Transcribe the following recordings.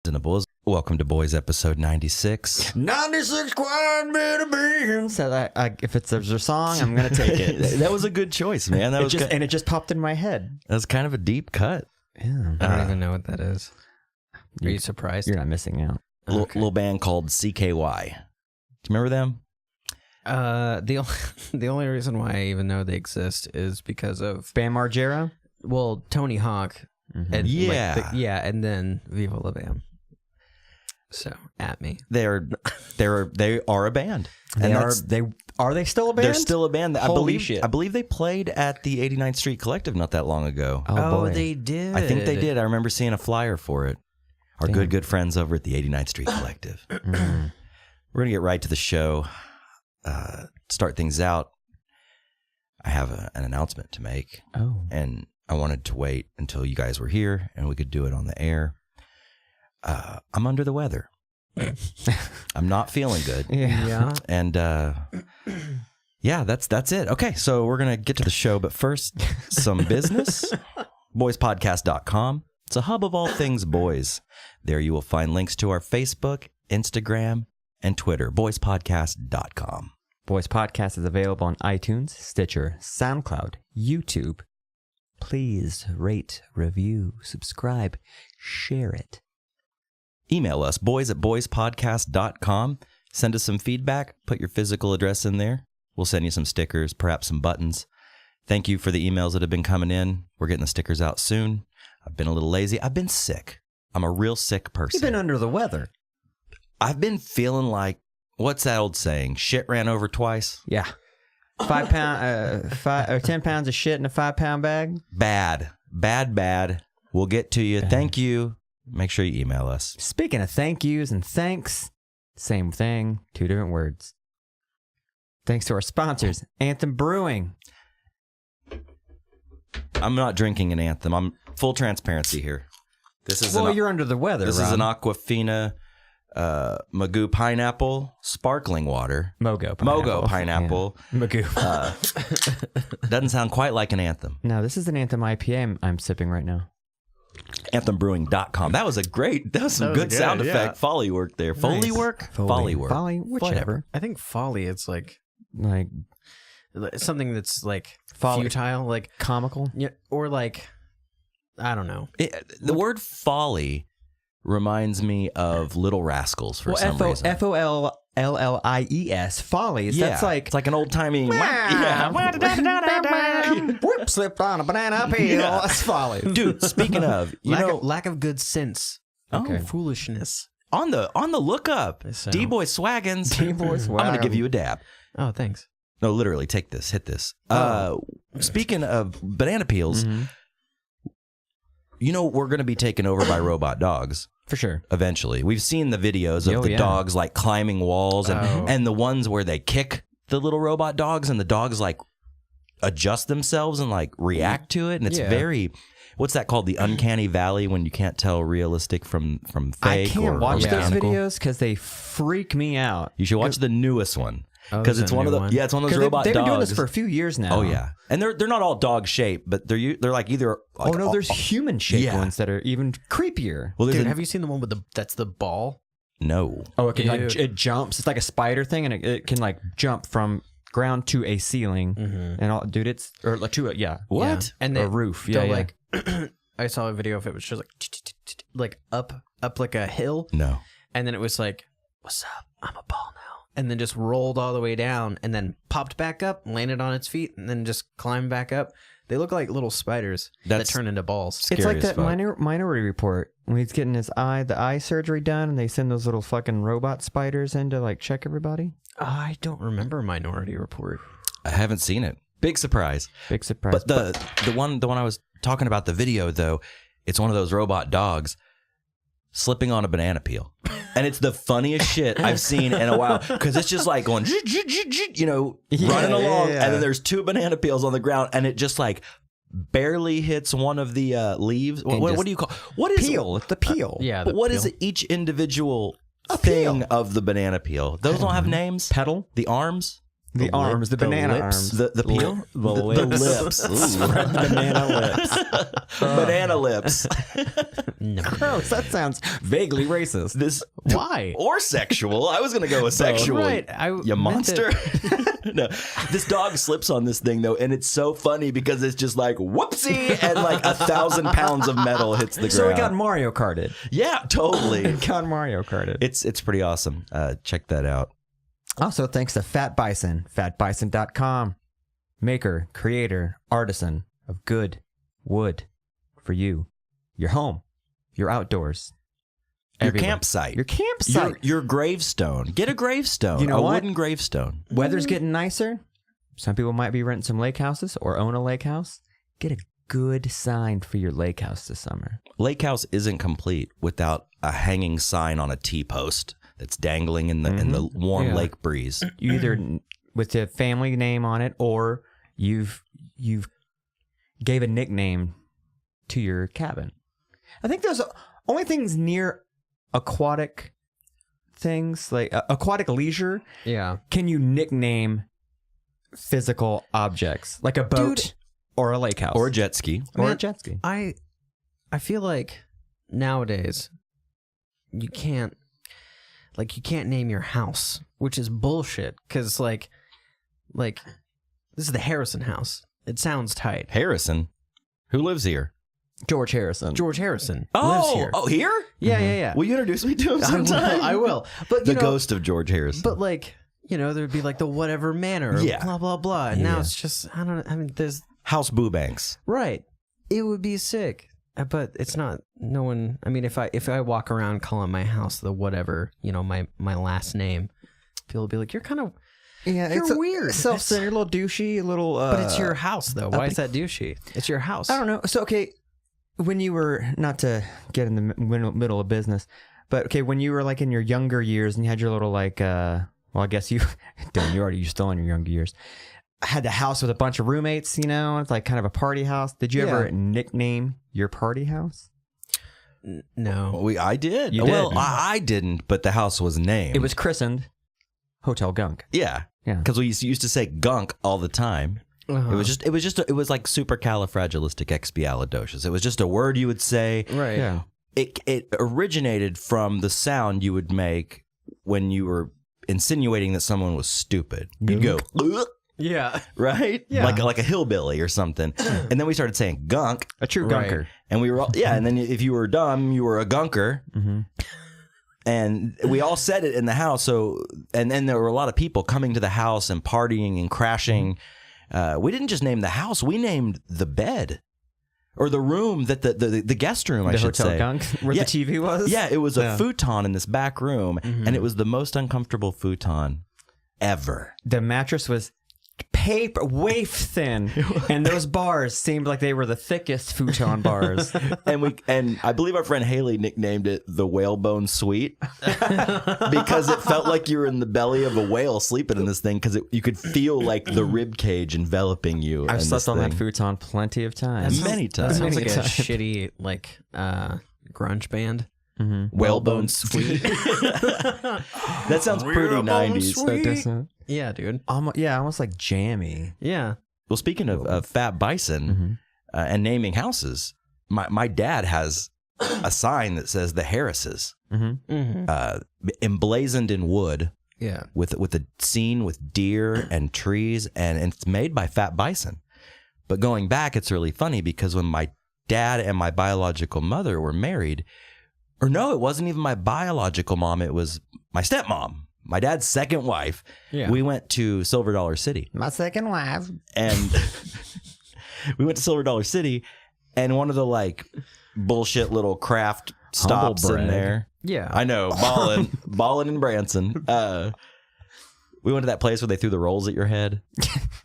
And the boys, welcome to Boys episode 96. 96 quiet bit beans. So if it's their song, I'm gonna take it. That was a good choice, man. That was and it just popped in my head. That was kind of a deep cut. Yeah, I don't even know what that is. Are you surprised? You're not missing out. Little band called CKY. Do you remember them? The only reason why I even know they exist is because of Bam Margera. Well, Tony Hawk. Mm-hmm. And Yeah. and then Viva La Bam. So at me. They are a band. Are they still a band? They're still a band. Holy shit. I believe they played at the 89th Street Collective not that long ago. Oh, boy. They did. I think they did. I remember seeing a flyer for it. Our good friends over at the 89th Street Collective. Mm. We're gonna get right to the show. Start things out. I have an announcement to make. Oh. And I wanted to wait until you guys were here and we could do it on the air. I'm under the weather. I'm not feeling good. Yeah. And yeah, that's it. Okay, so we're going to get to the show, but first, some business. Boyspodcast.com. It's a hub of all things boys. There you will find links to our Facebook, Instagram, and Twitter. Boyspodcast.com. Boys Podcast is available on iTunes, Stitcher, SoundCloud, YouTube. Please rate, review, subscribe, share it. Email us, boys@boyspodcast.com. Send us some feedback. Put your physical address in there. We'll send you some stickers, perhaps some buttons. Thank you for the emails that have been coming in. We're getting the stickers out soon. I've been a little lazy. I've been sick. I'm a real sick person. You've been under the weather. I've been feeling like, what's that old saying? Shit ran over twice? Yeah. 10 pounds of shit in a 5-pound bag. Bad. We'll get to you. Thank you. Make sure you email us. Speaking of thank yous and thanks, same thing, two different words. Thanks to our sponsors, Anthem Brewing. I'm not drinking an Anthem. I'm full transparency here. This is you're under the weather. This Rob. is an Aquafina Magoo pineapple sparkling water. Mogo pineapple. Yeah. Magoo. Doesn't sound quite like an Anthem. No, this is an Anthem IPA I'm sipping right now. AnthemBrewing.com. That was some good sound effect. Foley work there. Foley work? Foley work. Foley, whichever. I think folly, it's like Like something that's like Folly. futile, like comical. yeah, or like I don't know. The word folly reminds me of Little Rascals for some reason. Follies. Follies. Yeah, That's like it's like an old timey. Whoop, slipped on a banana peel. Yeah. That's folly. Dude, speaking of, lack of good sense. Okay. Foolishness. on the lookup, So- D-Boy Swaggins. D-Boy I'm going to give you a dab. Oh, thanks. No, literally, take this, hit this. Oh. Speaking of banana peels, Mm-hmm. you know we're going to be taken over by robot dogs. For sure. Eventually. We've seen the videos of the dogs like climbing walls and the ones where they kick the little robot dogs and the dogs like adjust themselves and like react to it. And it's very, what's that called? The uncanny valley, when you can't tell realistic from fake. I can't watch those mechanical. videos because they freak me out. You should watch the newest one. Because it's one of the it's one of those robot they've dogs. been doing this for a few years now. Oh yeah, and they're not all dog shaped, but they're like either. Like, oh no, there's human shaped yeah. ones that are even creepier. Well, Dude, have you seen the one with that's the ball? No. Oh, it can like Dude. it jumps. It's like a spider thing, and it can like jump from ground to a ceiling. And all, dude, it's or like to a What? Yeah. And a they, roof. they'll Yeah, like I saw a video of it was just like up like a hill, No. and then it was like, "What's up? I'm a ball now." And then just rolled all the way down and then popped back up, landed on its feet, and then just climbed back up. They look like little spiders that turn into balls. It's like as that fuck. Minority Report when he's getting the eye surgery done, and they send those little fucking robot spiders in to like check everybody. I don't remember Minority Report. I haven't seen it. Big surprise. Big surprise. But the one I was talking about, the video though, it's one of those robot dogs slipping on a banana peel, and it's the funniest shit I've seen in a while because it's just like going, you know, running along, and then there's two banana peels on the ground, and it just like barely hits one of the leaves. What do you call? What is peel? It's the peel. Yeah, But what is each individual thing of the banana peel? Those don't have names. Petal. The arms. The arms, the banana lips. arms. The peel? The The lips. lips. Ooh. Spread banana lips. Banana lips. No. Gross. That sounds vaguely racist. This Why? or sexual. I was gonna go with sexual. Right. You monster. No. This dog slips on this thing though, and it's so funny because it's just like whoopsie, and like 1,000 pounds of metal hits the ground. So it got Mario Karted. Yeah, totally. It got Mario Karted. It's pretty awesome. Check that out. Also, thanks to Fat Bison, fatbison.com. Maker, creator, artisan of good wood for you, your home, your outdoors, Your everywhere. campsite. Your campsite. Your gravestone. Get a gravestone. You know a what? wooden gravestone. Weather's getting nicer. Some people might be renting some lake houses or own a lake house. Get a good sign for your lake house this summer. Lake house isn't complete without a hanging sign on a T-post that's dangling in the warm lake breeze. You either with the family name on it, or you've gave a nickname to your cabin. I think those only things near aquatic things, like aquatic leisure, Yeah. can you nickname physical objects, like a boat. Dude. Or a lake house. Or a jet ski. Or a Man, jet ski. I feel like nowadays you can't name your house, which is bullshit. Because like this is the Harrison house. It sounds tight. Harrison. Who lives here? George Harrison. George Harrison lives here. Oh, here? Yeah. Will you introduce me to him I sometime? will. I will. But The you know, ghost of George Harrison. But like, you know, there'd be like the whatever manor. Yeah. Blah blah blah. And now it's just I don't know. I mean, there's House Boobanks. right. It would be sick. But it's not. No one. I mean, if I walk around calling my house the whatever, you know, my last name, people will be like, "You're kind of Yeah, You're it's weird. self-centered, a little douchey, a little. but it's your house though. Why is that douchey? It's your house. I don't know. So okay, when you were, not to get in the middle of business, but okay, when you were like in your younger years and you had your little like, well, I guess you, damn, you're still in your younger years. Had the house with a bunch of roommates, you know, it's like kind of a party house. Did you ever nickname your party house? No. I did. You Well, did. I didn't, but the house was named. It was christened Hotel Gunk. Yeah. Yeah. Because we used to say gunk all the time. Uh-huh. It was like supercalifragilisticexpialidocious. It was just a word you would say. Right. Yeah. It originated from the sound you would make when you were insinuating that someone was stupid. You'd go, "Ugh," Yeah. right? Yeah. Like a hillbilly or something. And then we started saying gunk. A true Right. gunker. And we were all, and then if you were dumb, you were a gunker. Mm-hmm. And we all said it in the house. So, and then there were a lot of people coming to the house and partying and crashing. We didn't just name the house; we named the bed or the room that the guest room. I The should Hotel say. Gunk, where Yeah. the TV was. Yeah, it was a Yeah. futon in this back room, and it was the most uncomfortable futon ever. The mattress was paper waif thin, and those bars seemed like they were the thickest futon bars. And I believe our friend Haley nicknamed it the whalebone suite because it felt like you were in the belly of a whale sleeping in this thing because you could feel like the rib cage enveloping you. I've in slept this on that thing. futon plenty of times. Many That times. sounds Many like a times. shitty like grunge band. Mm-hmm. Whalebone suite. That sounds pretty 90s. Yeah, dude. Almost like jammy. Yeah. Well, speaking of Fat Bison and naming houses, my dad has a sign that says the Harrises, emblazoned in wood Yeah. with a scene with deer and trees, and it's made by Fat Bison. But going back, it's really funny because when my dad and my biological mother were married, or no, it wasn't even my biological mom, it was my stepmom, my dad's second wife. Yeah. We went to Silver Dollar City. My second wife. And we went to Silver Dollar City, and one of the like bullshit little craft stops in brag. there. Yeah. I know, Ballin' and Branson. We went to that place where they threw the rolls at your head.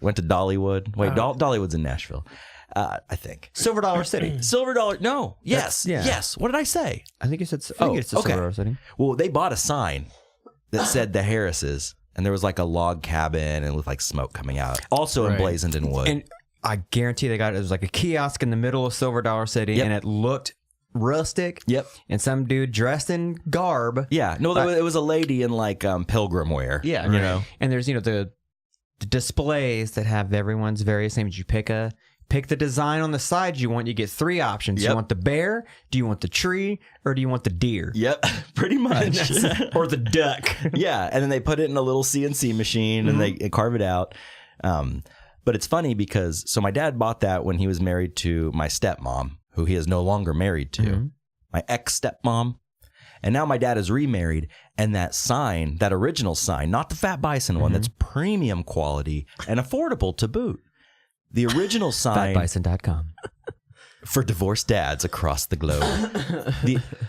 Went to Dollywood. Wait, Dollywood's in Nashville, I think. Silver Dollar City. Silver Dollar. No. Yes. yeah. Yes. What did I say? I think you said. I Oh, think it's the okay. Silver Dollar City. Well, they bought a sign that said the Harrises, and there was like a log cabin and with like smoke coming out, also Right. emblazoned in wood. And I guarantee they got it. It was like a kiosk in the middle of Silver Dollar City, Yep. and it looked rustic. Yep. And some dude dressed in garb. Yeah. No, it was a lady in like pilgrim wear. Yeah, You know. And there's the displays that have everyone's various names. You pick the design on the side you want. You get 3 options. Yep. You want the bear, do you want the tree, or do you want the deer? Yep, pretty much. Or the duck. Yeah, and then they put it in a little CNC machine and they carve it out. But it's funny because my dad bought that when he was married to my stepmom, who he is no longer married to, my ex-stepmom. And now my dad is remarried, and that sign, that original sign, not the Fat Bison one, that's premium quality and affordable to boot. The original sign FatBison.com for divorced dads across the globe.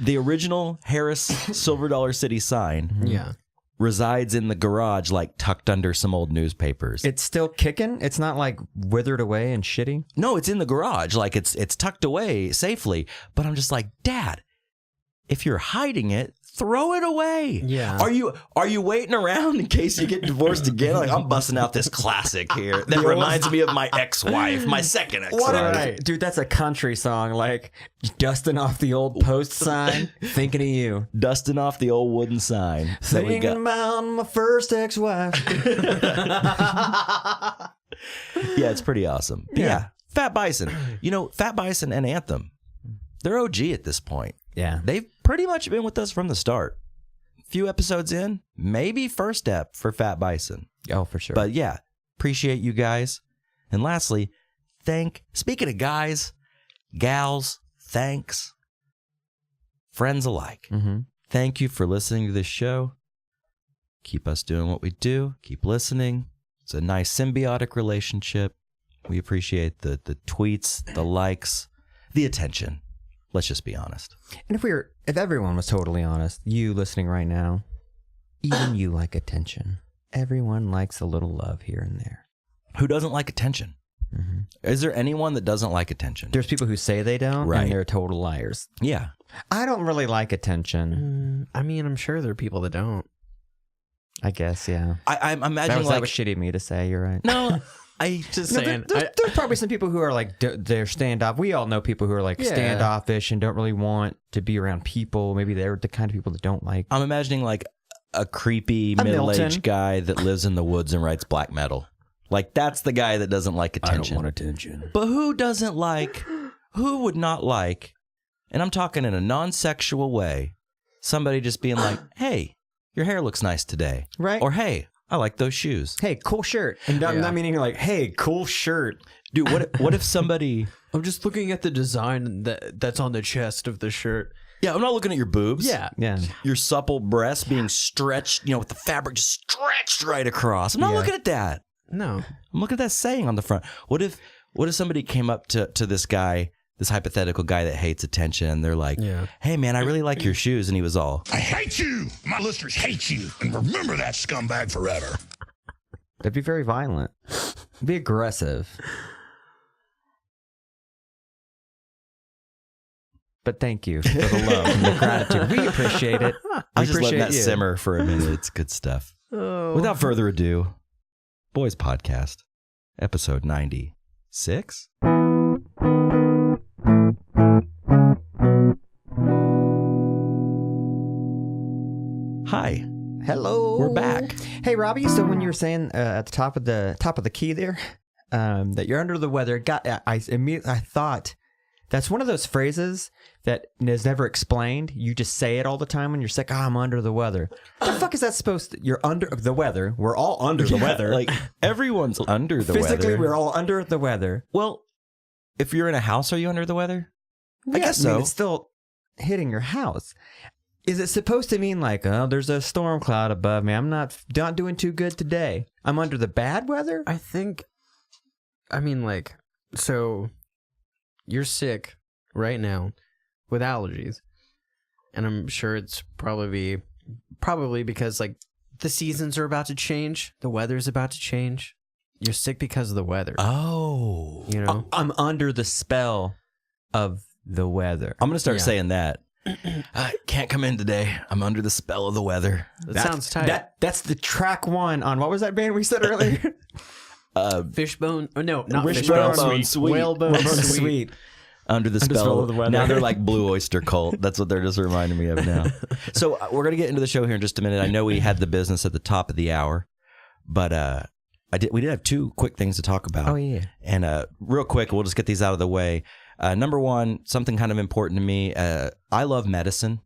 The original Harris Silver Dollar City sign resides in the garage, like tucked under some old newspapers. It's still kicking? It's not like withered away and shitty? No, it's in the garage, like it's tucked away safely. But I'm just like, Dad, if you're hiding it, throw it away. Yeah. Are you waiting around in case you get divorced again? Like, I'm busting out this classic here that reminds me of my ex-wife, my second ex-wife. Right. Dude, that's a country song. Like, dusting off the old post sign, thinking of you. Dusting off the old wooden sign. Thinking about my first ex-wife. Yeah, it's pretty awesome. But yeah, Fat Bison. Fat Bison and Anthem, they're OG at this point. Yeah. They've pretty much been with us from the start. Few episodes in, maybe first step for Fat Bison. Oh, for sure. But yeah, appreciate you guys. And lastly, speaking of guys, gals, thanks, friends alike. Thank you for listening to this show. Keep us doing what we do. Keep listening. It's a nice symbiotic relationship. We appreciate the tweets, the likes, the attention. Let's just be honest. And if everyone was totally honest, you listening right now, even you like attention. Everyone likes a little love here and there. Who doesn't like attention? Is there anyone that doesn't like attention? There's people who say they don't, Right. and they're total liars. Yeah. I don't really like attention. I mean, I'm sure there are people that don't. I guess, yeah. I'm imagining That was shitty of me to say. You're right. No, Just No, saying. there's probably some people who are like they're standoff. We all know people who are like standoffish and don't really want to be around people. Maybe they're the kind of people that don't like. I'm imagining like a creepy middle-aged Milton. guy that lives in the woods and writes black metal. Like that's the guy that doesn't like attention. I don't want attention. But who would not like, and I'm talking in a non-sexual way, somebody just being like, hey, your hair looks nice today. Right. Or hey, I like those shoes. Hey, cool shirt. And I'm not meaning like, hey, cool shirt. Dude, what if somebody... I'm just looking at the design that's on the chest of the shirt. Yeah, I'm not looking at your boobs. Yeah. Your supple breasts being stretched, with the fabric just stretched right across. I'm not looking at that. No. I'm looking at that saying on the front. What if somebody came up to this guy, this hypothetical guy that hates attention, and they're like, hey, man, I really like your shoes. And he was all, I hate you. My listeners hate you. And remember that scumbag forever. That'd be very violent. It'd be aggressive. But thank you for the love and the gratitude. We appreciate it. I was just letting that simmer for a minute. It's good stuff. Without further ado, Boys Podcast, episode 96. Hi. Hello. We're back. Hey, Robbie. So when you were saying at the top of the key there that you're under the weather, I thought that's one of those phrases that is never explained. You just say it all the time when you're sick. I'm under the weather. What the fuck is that supposed to? You're under the weather. We're all under the weather. Like everyone's under the Physically, weather. we're all under the weather. Well, if you're in a house, are you under the weather? I guess so. It's still hitting your house. Is it supposed to mean like, oh, there's a storm cloud above me. I'm not doing too good today. I'm under the bad weather? So you're sick right now with allergies. And I'm sure it's probably because like the seasons are about to change. The weather's about to change. You're sick because of the weather. Oh. I'm under the spell of the weather. I'm going to start saying that. I can't come in today. I'm under the spell of the weather. That sounds tight. That's the track one on, what was that band we said earlier? Fishbone. Oh, no, not Wishbone Fishbone. Sweet. Whalebone Sweet. Under the spell of the weather. Now they're like Blue Oyster Cult. That's what they're just reminding me of now. So we're going to get into the show here in just a minute. I know we had the business at the top of the hour, but I We did have two quick things to talk about. Oh, yeah. And real quick, we'll just get these out of the way. Number one, something kind of important to me. I love medicine.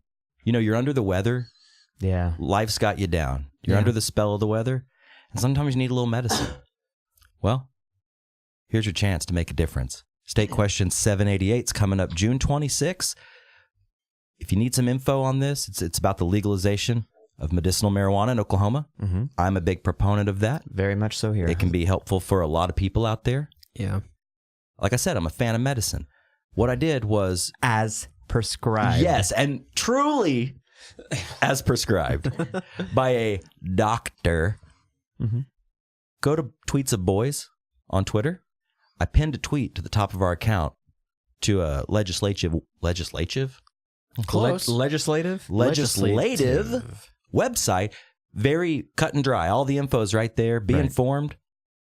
You know, you're under the weather. Yeah. Life's got you down. You're under the spell of the weather. And sometimes you need a little medicine. Well, here's your chance to make a difference. State Question 788 is coming up June 26th. If you need some info on this, it's about the legalization of medicinal marijuana in Oklahoma. Mm-hmm. I'm a big proponent of that. Very much so here. It can be helpful for a lot of people out there. Yeah. Like I said, I'm a fan of medicine. What I did was... As prescribed. Yes, and truly as prescribed by a doctor. Mm-hmm. Go to Tweets of Boys on Twitter. I pinned a tweet to the top of our account to a legislative Close. Legislative website. Very cut and dry. All the info is right there. Be informed.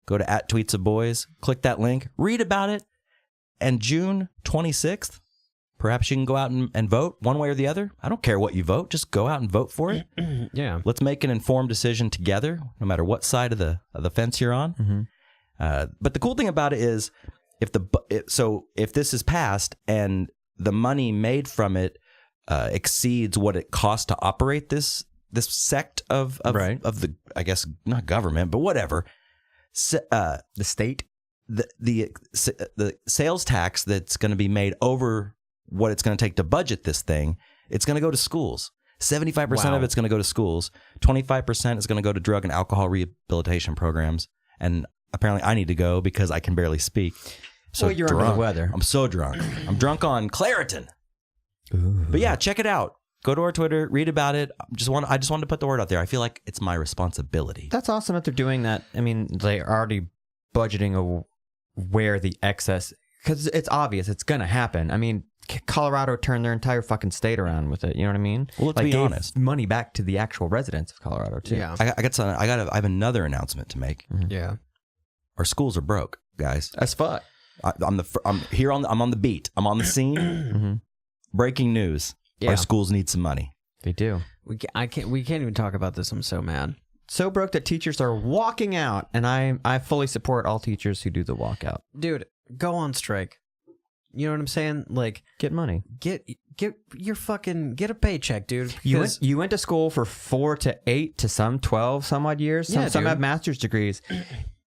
Go to @Tweets of Boys. Click that link. Read about it. And June 26th, perhaps you can go out and vote one way or the other. I don't care what you vote. Just go out and vote for it. Yeah. Let's make an informed decision together, no matter what side of the fence you're on. Mm-hmm. But the cool thing about it is, if this is passed and the money made from it exceeds what it costs to operate this sect of the, I guess, not government, but whatever, The state? the sales tax that's going to be made over what it's going to take to budget this thing, it's going to go to schools. 75% of it's going to go to schools. 25% is going to go to drug and alcohol rehabilitation programs. And apparently I need to go because I can barely speak. So you're drunk. under the weather. I'm so drunk. I'm drunk on Claritin. Ooh. But yeah, check it out. Go to our Twitter, read about it. I just wanted to put the word out there. I feel like it's my responsibility. That's awesome that they're doing that. I mean, they're already budgeting where the excess, because it's obvious it's going to happen. I mean, Colorado turned their entire fucking state around with it. You know what I mean? Well, let's be gave honest. money back to the actual residents of Colorado too. Yeah. I have another announcement to make. Yeah. Our schools are broke, guys. As fuck. I'm on the beat. I'm on the scene. Mm-hmm. Breaking news. Yeah. Our schools need some money. They do. We can't even talk about this. I'm so mad. So broke that teachers are walking out, and I fully support all teachers who do the walkout. Dude, go on strike. You know what I'm saying? Like, Get money. get your fucking, get a paycheck, dude. You went to school for 4 to 8 to some 12 some odd years. Yeah, Some dude. have master's degrees.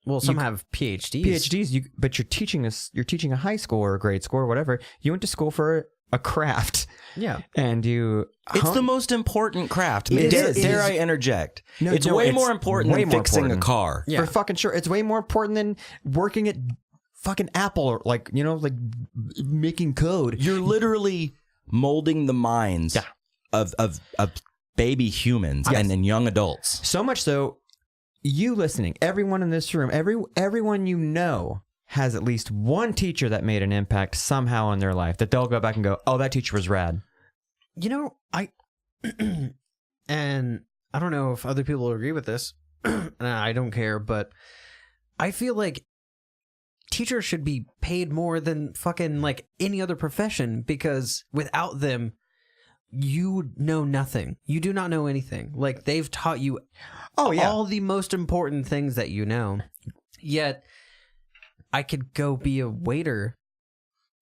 Well, some have PhDs. PhDs, but you're teaching a high school or a grade school or whatever. You went to school for a craft. Yeah. And It's the most important craft. I mean, It is. dare I interject? No, it's no, way it's more important way than more fixing important. a car. Yeah. For fucking sure. It's way more important than working at fucking Apple or like making code. You're literally molding the minds of baby humans and young adults. So much so, you listening, everyone in this room, everyone you know has at least one teacher that made an impact somehow in their life that they'll go back and go, oh, that teacher was rad. You know, and I don't know if other people agree with this, and I don't care, but I feel like teachers should be paid more than fucking like any other profession, because without them, you know nothing. You do not know anything. Like, they've taught you all the most important things that you know. Yet, I could go be a waiter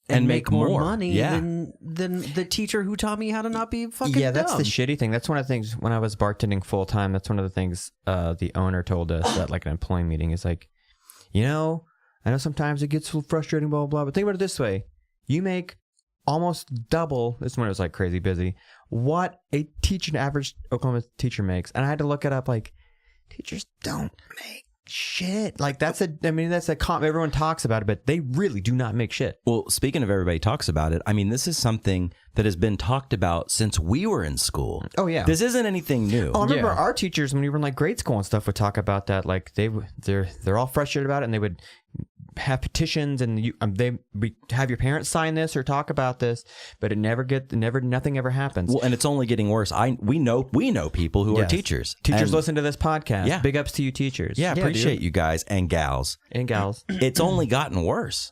and make more money than the teacher who taught me how to not be fucking dumb. That's the shitty thing. That's one of the things when I was bartending full time. That's one of the things the owner told us at like an employee meeting. Is like, I know sometimes it gets a little frustrating, blah, blah, blah, but think about it this way. You make almost double, this one was like crazy busy, what an average Oklahoma teacher makes. And I had to look it up, like, teachers don't make shit. Like, everyone talks about it, but they really do not make shit. Well, speaking of everybody talks about it, I mean, this is something that has been talked about since we were in school. Oh, yeah. This isn't anything new. Oh, I remember our teachers, when we were in like grade school and stuff, would talk about that. Like, they're all frustrated about it, and they would have petitions, and we have your parents sign this or talk about this, but nothing ever happens. Well, and it's only getting worse. We know people who are teachers. Teachers And listen to this podcast. Yeah. Big ups to you, teachers. Yeah, appreciate you guys and gals. And gals. It's only gotten worse.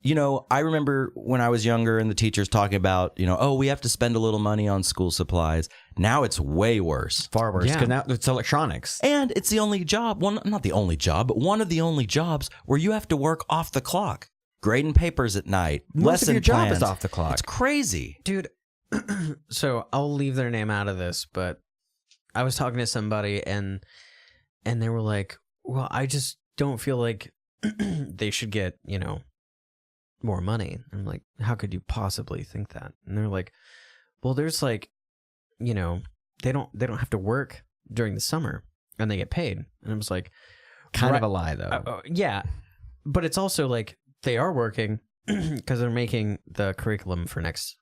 You know, I remember when I was younger and the teachers talking about, you know, oh, we have to spend a little money on school supplies. Now it's way worse. Far worse, Yeah. because now it's electronics. And it's the only job, well, not the only job, but one of the only jobs where you have to work off the clock. Grading papers at night. Most lesson of your job plans. is off the clock. It's crazy. Dude, so I'll leave their name out of this, but I was talking to somebody and they were like, well, I just don't feel like they should get, you know, more money. I'm like, how could you possibly think that? And they're like, well, there's like, you know, they don't have to work during the summer and they get paid. And I was like, Kind right- of a lie, though. yeah, but it's also like they are working because they're making the curriculum for next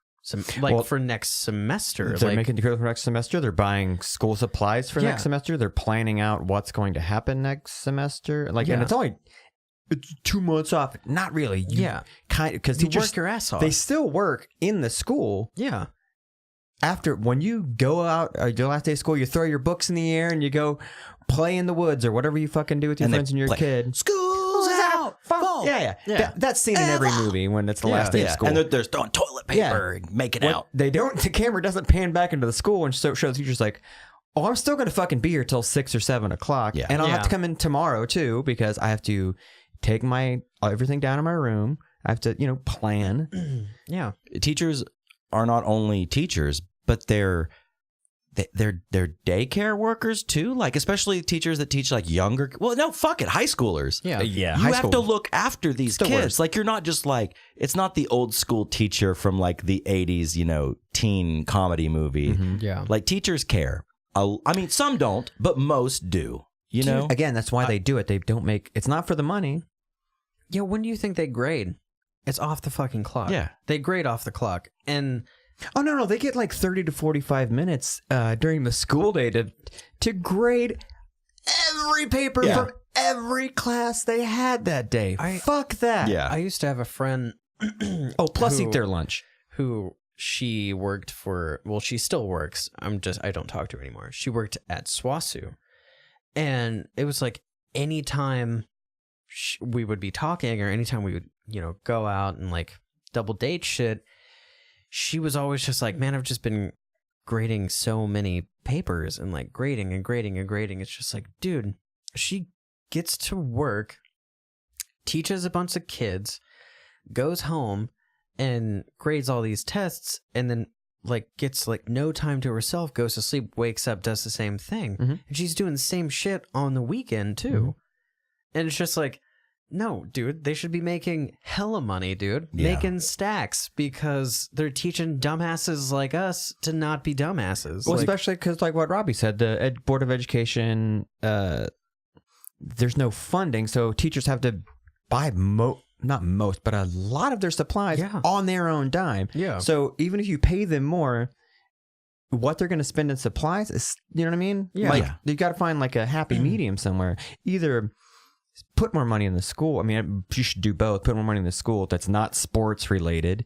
for next semester. They're like, making the curriculum for next semester. They're buying school supplies for next semester. They're planning out what's going to happen next semester. Like, and it's 2 months off. Not really. Kind of, because you teachers work your ass off. they still work in the school. Yeah. After when you go out your last day of school, you throw your books in the air and you go play in the woods or whatever you fucking do with your And they friends and your play, kid. School's out. Fall. Yeah. That's seen in every movie when it's the last day of school. And they're throwing toilet paper and making What out. they don't, the camera doesn't pan back into the school and show the teachers like, oh, I'm still going to fucking be here till 6 or 7 o'clock. Yeah. And I'll have to come in tomorrow too, because I have to take everything down in my room. I have to, plan. Yeah. Teachers are not only teachers, but they're daycare workers too. Like, especially teachers that teach like younger. Well, no, fuck it, high schoolers. Yeah. Yeah. You have to look after these Still kids. works. Like, you're not just like, it's not the old school teacher from like the 80s, teen comedy movie. Yeah. Like, teachers care. I mean, some don't, but most do. You know? Again, that's why they do it. They don't make, it's not for the money. Yeah. When do you think they grade? It's off the fucking clock. Yeah. They grade off the clock. And Oh, no. They get like 30 to 45 minutes during the school day to grade every paper from every class they had that day. Fuck that. Yeah. I used to have a friend. Oh, plus eat their lunch. Who she worked for. Well, she still works. I don't talk to her anymore. She worked at SWASU. And it was like anytime we would be talking or anytime we would, go out and like double date shit, she was always just like, man, I've just been grading so many papers and like grading and grading and grading. It's just like, dude, she gets to work, teaches a bunch of kids, goes home and grades all these tests, and then like gets like no time to herself, goes to sleep, wakes up, does the same thing. Mm-hmm. And she's doing the same shit on the weekend too. Mm-hmm. And it's just like, no, dude, they should be making hella money, dude. Yeah. Making stacks because they're teaching dumbasses like us to not be dumbasses. Well, Like, especially because, like what Robbie said, the Board of Education, there's no funding, so teachers have to buy not most, but a lot of their supplies on their own dime. Yeah. So even if you pay them more, what they're going to spend in supplies is, you know what I mean? Yeah. Like, you got to find like a happy medium somewhere. Either put more money in the school. I mean, you should do both. Put more money in the school that's not sports related.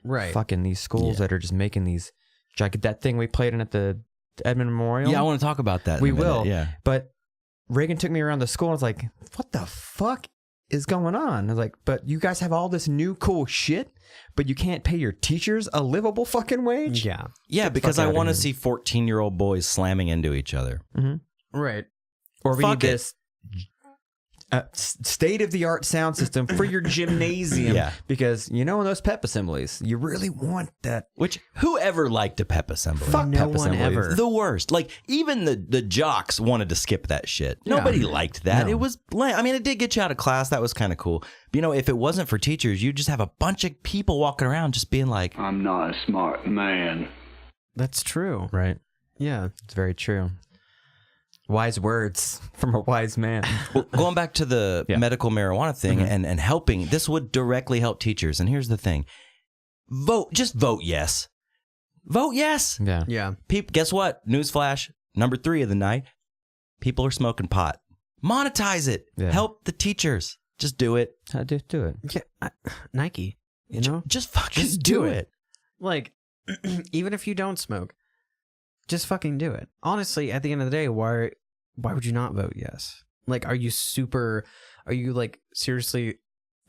right. Fucking these schools that are just making these, like that thing we played in at the Edmond Memorial. Yeah, I want to talk about that. We in a minute. will. Yeah. But Reagan took me around the school and was like, what the fuck is going on? I was like, but you guys have all this new cool shit, but you can't pay your teachers a livable fucking wage? Yeah. Yeah, because fuck I outta want to here. see 14-year-old boys slamming into each other. Right. Or we Fuck need it. this state-of-the-art sound system for your gymnasium. Yeah. Because, in those pep assemblies, you really want that. Which, whoever liked a pep assembly? Fuck No pep one assemblies. ever. The worst. Like, even the jocks wanted to skip that shit. Nobody liked that. No. It was lame. I mean, it did get you out of class. That was kind of cool. But, if it wasn't for teachers, you'd just have a bunch of people walking around just being like, I'm not a smart man. That's true. Right. Yeah. It's very true. Wise words from a wise man. well, going back to the medical marijuana thing and helping, this would directly help teachers. And here's the thing. Just vote yes. Vote yes. Yeah. Yeah. Guess what? Newsflash, number 3 of the night. People are smoking pot. Monetize it. Yeah. Help the teachers. Just do it. Do it. Yeah. Nike, Just fucking Just do do it. Like, even if you don't smoke, just fucking do it. Honestly, at the end of the day, why would you not vote yes? Like, are you like seriously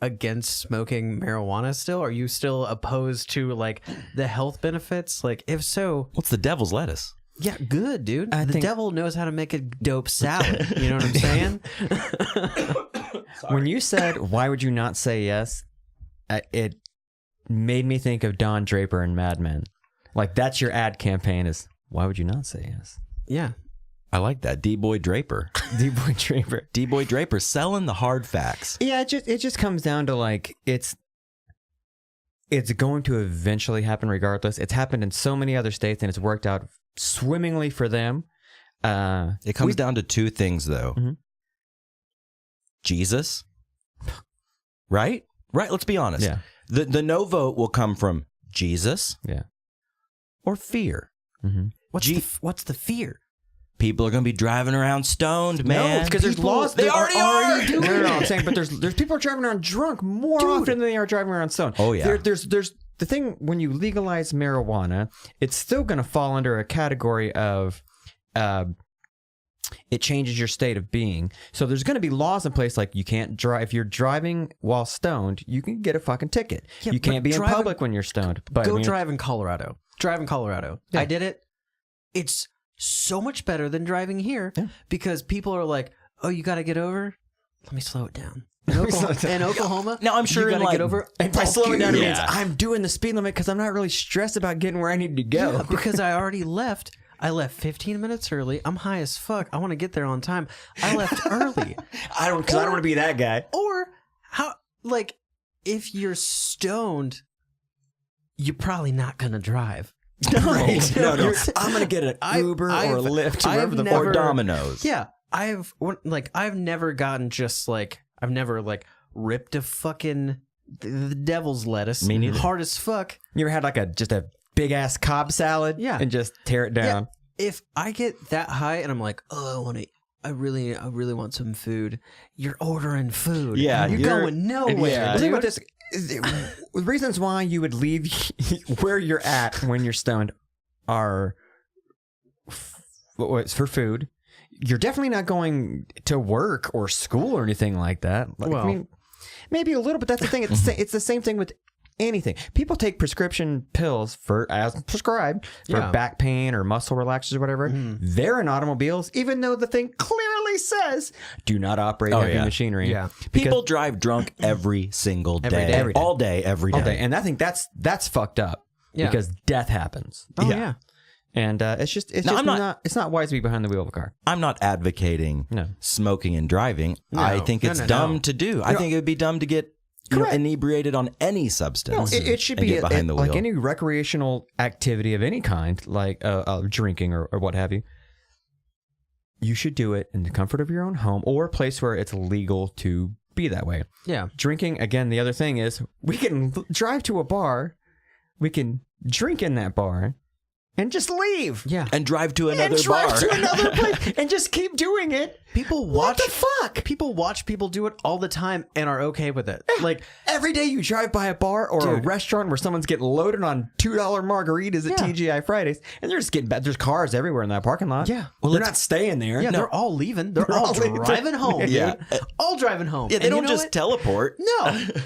against smoking marijuana still? Are you still opposed to like the health benefits? Like, if so, What's the devil's lettuce? yeah, good, dude. I The think- devil knows how to make a dope salad. You know what I'm saying? When you said, why would you not say yes? It made me think of Don Draper and Mad Men. Like, that's your ad campaign is, why would you not say yes? Yeah. I like that. D-Boy Draper. D-Boy Draper. D-Boy Draper selling the hard facts. Yeah, it just comes down to like, it's going to eventually happen regardless. It's happened in so many other states and it's worked out swimmingly for them. It comes down to two things, though. Mhm. Jesus, right? Right. Let's be honest. Yeah. The no vote will come from Jesus Yeah. or fear. Mm-hmm. What's the fear? People are going to be driving around stoned, man. because there's People- laws. They that already are. doing no, I'm saying, but there's people are driving around drunk more often than they are driving around stoned. Oh, yeah. There's the thing when you legalize marijuana, it's still going to fall under a category of it changes your state of being. So there's going to be laws in place like you can't drive if you're driving while stoned. You can get a fucking ticket. Yeah, you can't but be in driving- public when you're stoned. But Go I mean, drive in Colorado. Drive in Colorado. Yeah. I did it. It's so much better than driving here because people are like, "Oh, you got to get over." Let me slow it down. In Oklahoma, Now, I'm sure you got to in, get like- over. And by slowing down, it means Yeah. I'm doing the speed limit because I'm not really stressed about getting where I need to go. Yeah, because I already left. I left 15 minutes early. I'm high as fuck. I want to get there on time. I left early. I don't want to be that guy. Or how? Like, if you're stoned, you're probably not gonna drive. Right. No. I'm gonna get an Uber or a Lyft, I've wherever the never- Or Domino's. Yeah, I've never gotten just like I've never like ripped a fucking the devil's lettuce. Me neither. Hard as fuck. You ever had like just a big ass Cobb salad? Yeah. And just tear it down. If I get that high and I'm like, oh, I really want some food. You're ordering food. Yeah, you're going nowhere. yeah. The thing dude. about this, the reasons why you would leave where you're at when you're stoned are for food. You're definitely not going to work or school or anything like that. Like, Well- I mean, maybe a little, but that's the thing. It's the same thing with anything. People take prescription pills as prescribed for Yeah. back pain or muscle relaxers or whatever. They're in automobiles, even though the thing clearly says do not operate Oh, heavy yeah. machinery. Yeah. People drive drunk every single day. day. All day, every day. all day, and I think that's fucked up Yeah. because death happens. Oh Yeah. yeah. And it's No, I'm it's not wise to be behind the wheel of a car. I'm not advocating No. smoking and driving. I think it's No. dumb to do. I think it would be dumb to get inebriated on any substance. It should and be get behind the wheel. like any recreational activity of any kind, like drinking or what have you. You should do it in the comfort of your own home or a place where it's legal to be that way. Yeah. Drinking, again, the other thing is we can drive to a bar, we can drink in that bar, and just leave. Yeah. and drive to And another drive bar. to another place and just keep doing it. People What watch the fuck? People watch people do it all the time and are okay with it. Like, Every day you drive by a bar or a Dude. restaurant where someone's getting loaded on $2 margaritas at Yeah. TGI Fridays, and they're just getting back. There's cars everywhere in that parking lot. Yeah. Well, they're not staying there. yeah, they're all leaving. They're all all leaving. driving home. Yeah. Dude. All driving home. Yeah, they And you don't know just what? teleport.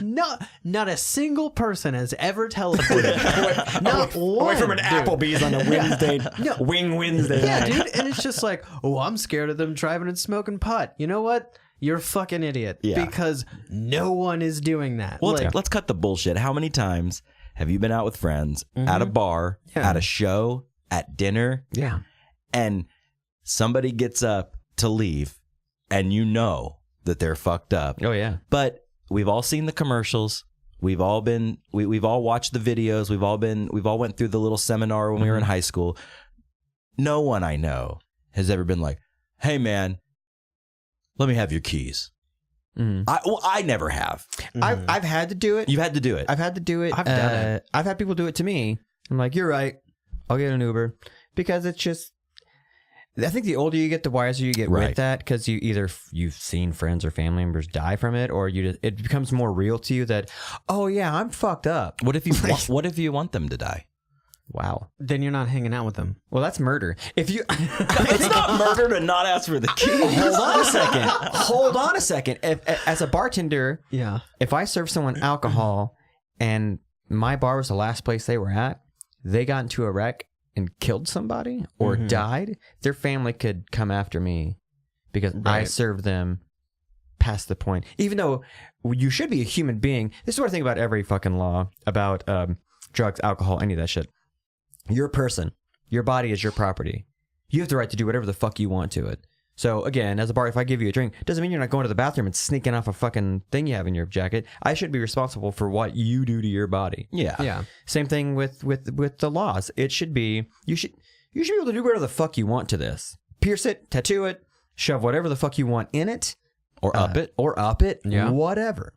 No, not a single person has ever teleported. Not one. Away from an dude. Applebee's on a Wednesday, No. Wing Wednesday. Yeah, night. dude. And it's just like, oh, I'm scared of them driving and smoking pot. You know what? You're a fucking idiot. Yeah. Because no one is doing that. Well, Like, let's cut the bullshit. How many times have you been out with friends at a bar, Yeah. at a show, at dinner, yeah. and somebody gets up to leave, and you know that they're fucked up? Oh yeah. But we've all seen the commercials. We've all been we've all watched the videos. We've all went through the little seminar when we were in high school. No one I know has ever been like, "Hey man, let me have your keys." Mhm. I never have. I've had to do it. You've had to do it. I've had to do it. I've done it. I've had people do it to me. I'm like, you're right. I'll get an Uber because it's just. I think the older you get, the wiser you get Right. with that because you either you've seen friends or family members die from it, or it becomes more real to you that, oh yeah, I'm fucked up. What if you want them to die? Wow. Then you're not hanging out with them. Well, that's murder. If you, It's not murder to not ask for the key. Hold on a second. As a bartender, Yeah. if I serve someone alcohol and my bar was the last place they were at, they got into a wreck and killed somebody or died, their family could come after me because I served them past the point. Even though you should be a human being. This is what I think about every fucking law about drugs, alcohol, any of that shit. You're a person. Your body is your property. You have the right to do whatever the fuck you want to it. So again, as a bar, if I give you a drink, doesn't mean you're not going to the bathroom and sneaking off a fucking thing you have in your jacket. I should be responsible for what you do to your body. Yeah. Yeah. Same thing with the laws. It should be you should be able to do whatever the fuck you want to this. Pierce it, tattoo it, shove whatever the fuck you want in it, Or up it. Yeah. whatever.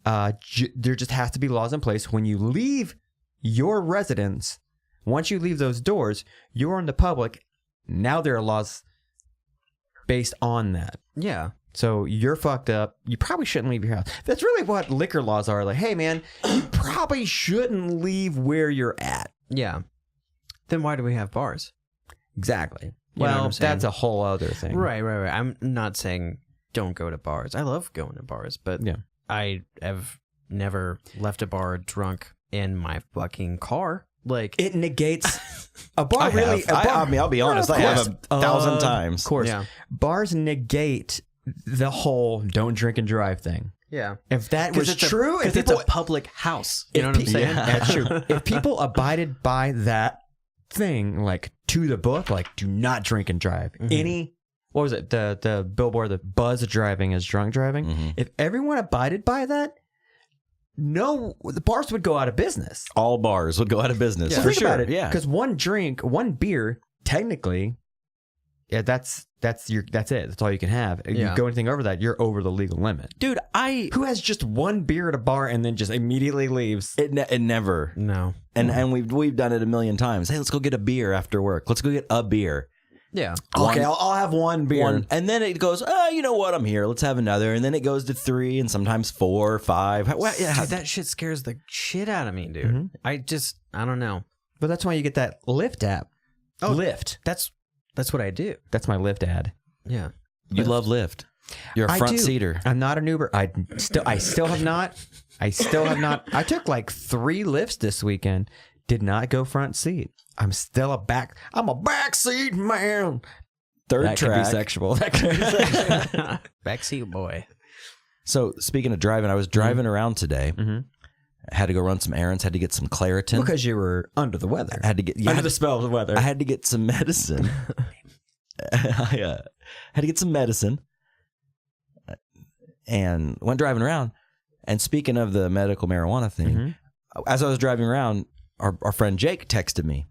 There just has to be laws in place when you leave your residence. Once you leave those doors, you're in the public. Now there are laws based on that. Yeah. So you're fucked up. You probably shouldn't leave your house. That's really what liquor laws are. Like, hey, man, you probably shouldn't leave where you're at. Yeah. Then why do we have bars? Exactly. You know what Well, I'm saying? that's a whole other thing. Right. I'm not saying don't go to bars. I love going to bars, but Yeah. I have never left a bar drunk in my fucking car. Like, It negates a bar. I really, have. I mean, I'll be honest. I have 1,000 times. Of course. Yeah. Bars negate the whole don't drink and drive thing. yeah. If that was true, because it's a public house. You know what I'm saying? That's true. If people abided by that thing, like to the book, like do not drink and drive. Any, what was it? The billboard, the buzz driving is drunk driving. If everyone abided by that, no, the bars would go out of business. All bars would go out of business. So For think sure. about it. Yeah. Because one beer, technically, yeah, that's it. That's all you can have. If Yeah. you go anything over that, you're over the legal limit. Dude, Who has just one beer at a bar and then just immediately leaves? it never. No. And we've done it a million times. Hey, let's go get a beer after work. Let's go get a beer. Yeah. Okay, I'll have one beer. And then it goes, you know what? I'm here. Let's have another. And then it goes to 3 and sometimes 4 or 5. Well, yeah. Dude, that shit scares the shit out of me, dude. I don't know. But that's why you get that Lyft app. Oh. Lyft. That's what I do. That's my Lyft ad. Yeah. You love Lyft. You're a I front do. seater. I'm not an Uber. I still have not. I I took like 3 Lyfts this weekend. Did not go front seat. I'm still I'm a backseat man. Third That track. could be sexual. That could be sexual. Backseat boy. So speaking of driving, I was driving around today. I had to go run some errands. Had to get some Claritin. Because you were under the weather. I had to get Under the spell of the weather. I had to get some medicine. I had to get some medicine and went driving around. And speaking of the medical marijuana thing, as I was driving around, our friend Jake texted me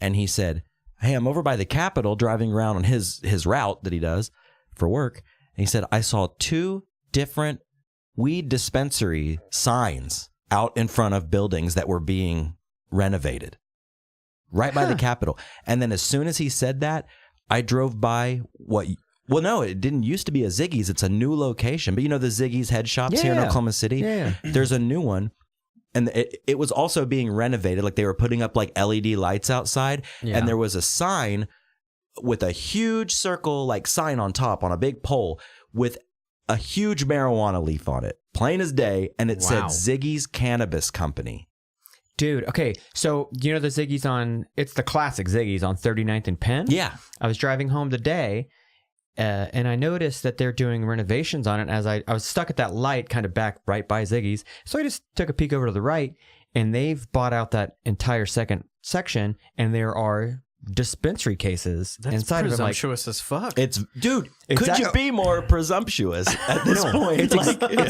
and he said, hey, I'm over by the Capitol driving around on his route that he does for work. And he said, I saw 2 different weed dispensary signs out in front of buildings that were being renovated right by the Capitol. And then as soon as he said that, I drove by no, it didn't used to be a Ziggy's. It's a new location. But you know the Ziggy's head shops here in Oklahoma City? Yeah. There's a new one. And it was also being renovated. Like they were putting up like LED lights outside. Yeah. And there was a sign with a huge circle like sign on top on a big pole with a huge marijuana leaf on it. Plain as day. And it said Ziggy's Cannabis Company. Dude, okay. So, you know the Ziggy's it's the classic Ziggy's on 39th and Penn? Yeah. I was driving home today and I noticed that they're doing renovations on it as I was stuck at that light kind of back right by Ziggy's. So I just took a peek over to the right and they've bought out that entire second section and there are dispensary cases That's inside of it. Like, presumptuous as fuck. Dude, could Exactly. you be more presumptuous at this point? it's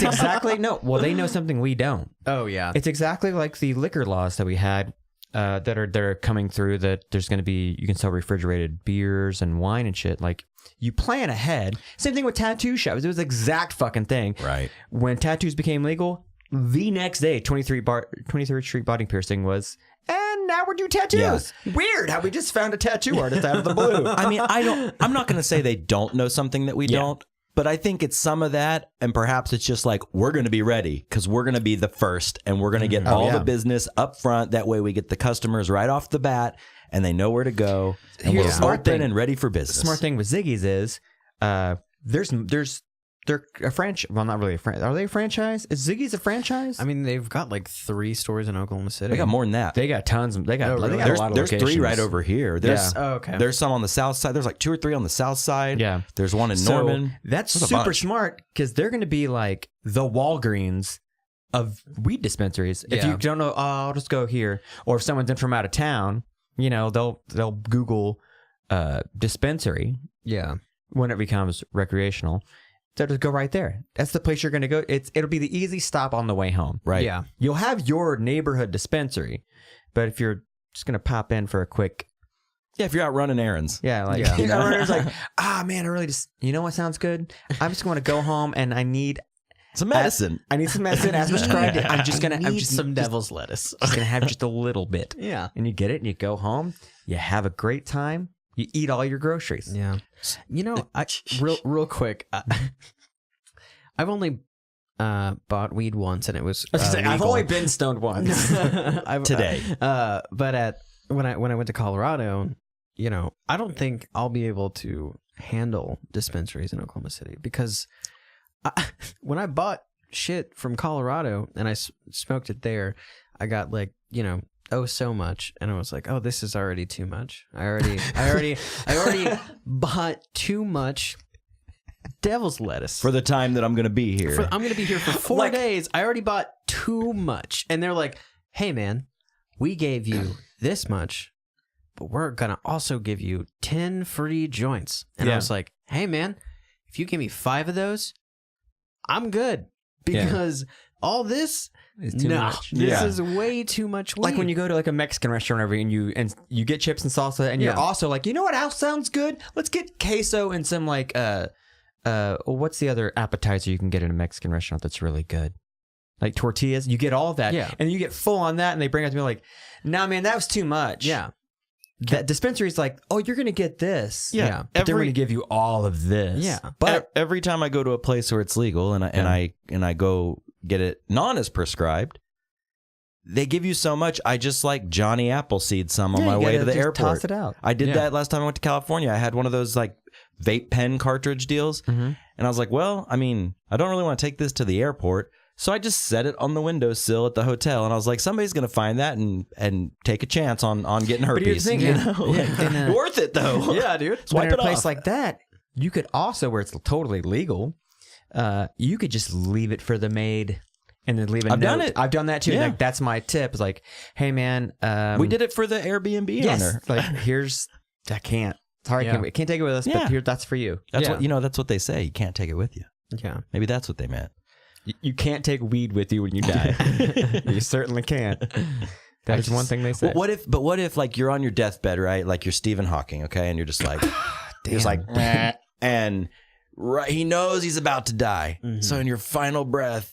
exactly, no. Well, they know something we don't. oh, yeah. It's exactly like the liquor laws that we had that are coming through that there's going to be, you can sell refrigerated beers and wine and shit. Like, you plan ahead. Same thing with tattoo shops. It was the exact fucking thing. Right. When tattoos became legal, the next day, 23rd Street body piercing was, and now we're doing tattoos. Weird how we just found a tattoo artist out of the blue. I mean, I'm not going to say they don't know something that we don't, But I think it's some of that, and perhaps it's just like, we're going to be ready because we're going to be the first, and we're going to get all the business up front. That way we get the customers right off the bat, and they know where to go, and Here's we're the smart open thing. and ready for business. The smart thing with Ziggy's is they're a franchise. Well, not really a franchise. Are they a franchise? Is Ziggy's a franchise? I mean, they've got like 3 stores in Oklahoma City. They got more than that. they got tons. They got, really? they got a lot of There's 3 locations. right over here. There's Oh, okay. there's some on the south side. There's like 2 or 3 on the south side. Yeah. There's one in So Norman. that's There's a super bunch. smart because they're going to be like the Walgreens of weed dispensaries. If Yeah. you don't know, I'll just go here. Or if someone's in from out of town, you know, they'll Google dispensary Yeah. when it becomes recreational. So just go right there. That's the place you're going to go. It'll be the easy stop on the way home. Right. Yeah. You'll have your neighborhood dispensary, but if you're just going to pop in for a quick, Yeah, if you're out running errands. yeah, like, Yeah. you know, it's like, man, I really just, you know what sounds good? I'm just going to go home and I need Some medicine. I need some medicine as prescribed. I'm just going to, I'm Need just some just, devil's lettuce. just going to have just a little bit. Yeah. And you get it and you go home, you have a great time, you eat all your groceries. Yeah. You know, real quick, I've only bought weed once, and it was I've legal. only been stoned once. Today. But when I went to Colorado, you know, I don't think I'll be able to handle dispensaries in Oklahoma City because when I bought shit from Colorado and I smoked it there, I got like, you know, so much, and I was like, this is already too much. I already bought too much devil's lettuce For the time that I'm going to be here. I'm going to be here for 4 days. I already bought too much. And they're like, hey, man, we gave you this much, but we're going to also give you 10 free joints. And I was like, hey, man, if you give me 5 of those, I'm good. Because all this, It's too much. This is way too much weed. Like when you go to like a Mexican restaurant or whatever, and you get chips and salsa, and you're also like, you know what else sounds good? Let's get queso and some like what's the other appetizer you can get in a Mexican restaurant that's really good? Like tortillas. You get all of that, and you get full on that, and they bring it to me like, nah, man, that was too much. Yeah. That dispensary's like, you're gonna get this. Yeah. But they're gonna give you all of this. Yeah. But every time I go to a place where it's legal and I go get it non as prescribed, they give you so much. I just like Johnny Appleseed some on my way to the airport. Toss it out. I did that last time I went to California. I had one of those like vape pen cartridge deals, and I was like, well, I mean, I don't really want to take this to the airport. So I just set it on the windowsill at the hotel, and I was like, somebody's going to find that and take a chance on getting herpes. But here's the thing, Like, worth it though. Yeah, dude. But Swipe in a it place off. like that, you could also, where it's totally legal, you could just leave it for the maid and then leave a note. I've done it. I've done that too. Yeah. Like that's my tip. It's like, hey man, We did it for the Airbnb yes. owner. Like here's, I can't. Sorry, I can't take it with us. Yeah. But here, that's for you. That's what that's what they say. You can't take it with you. Yeah. Maybe that's what they meant. You can't take weed with you when you die. You certainly can't. That is one thing they say. What if like you're on your deathbed, right? Like you're Stephen Hawking, okay, and you're just like, he's like, and he knows he's about to die. So in your final breath,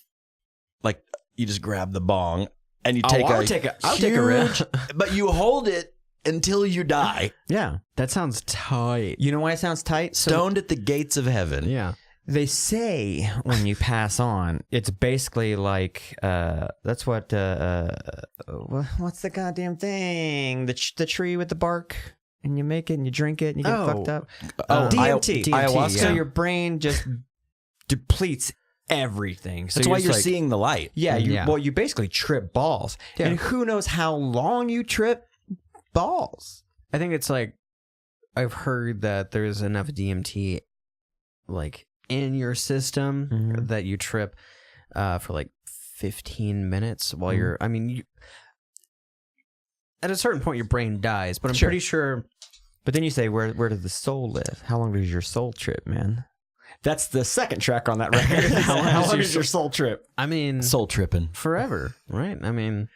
like you just grab the bong and you take I'll take a rip. but you hold it until you die, Yeah. That sounds tight. You know why it sounds tight? So stoned at the gates of heaven. Yeah. they say when you pass on, it's basically like that's what what's the goddamn thing? The tree with the bark, and you make it and you drink it and you get fucked up. DMT. Ayahuasca. So your brain just depletes everything. So That's why just you're like, seeing the light. Yeah, Yeah. well, you basically trip balls, and who knows how long you trip balls. I think it's like I've heard that there's enough DMT like in your system that you trip for like 15 minutes while you're at a certain point your brain dies, but I'm pretty sure. But then you say, where does the soul live? How long does your soul trip, man? That's the second track on that record. How long is your soul trip? I mean, Soul tripping. forever, right? I mean,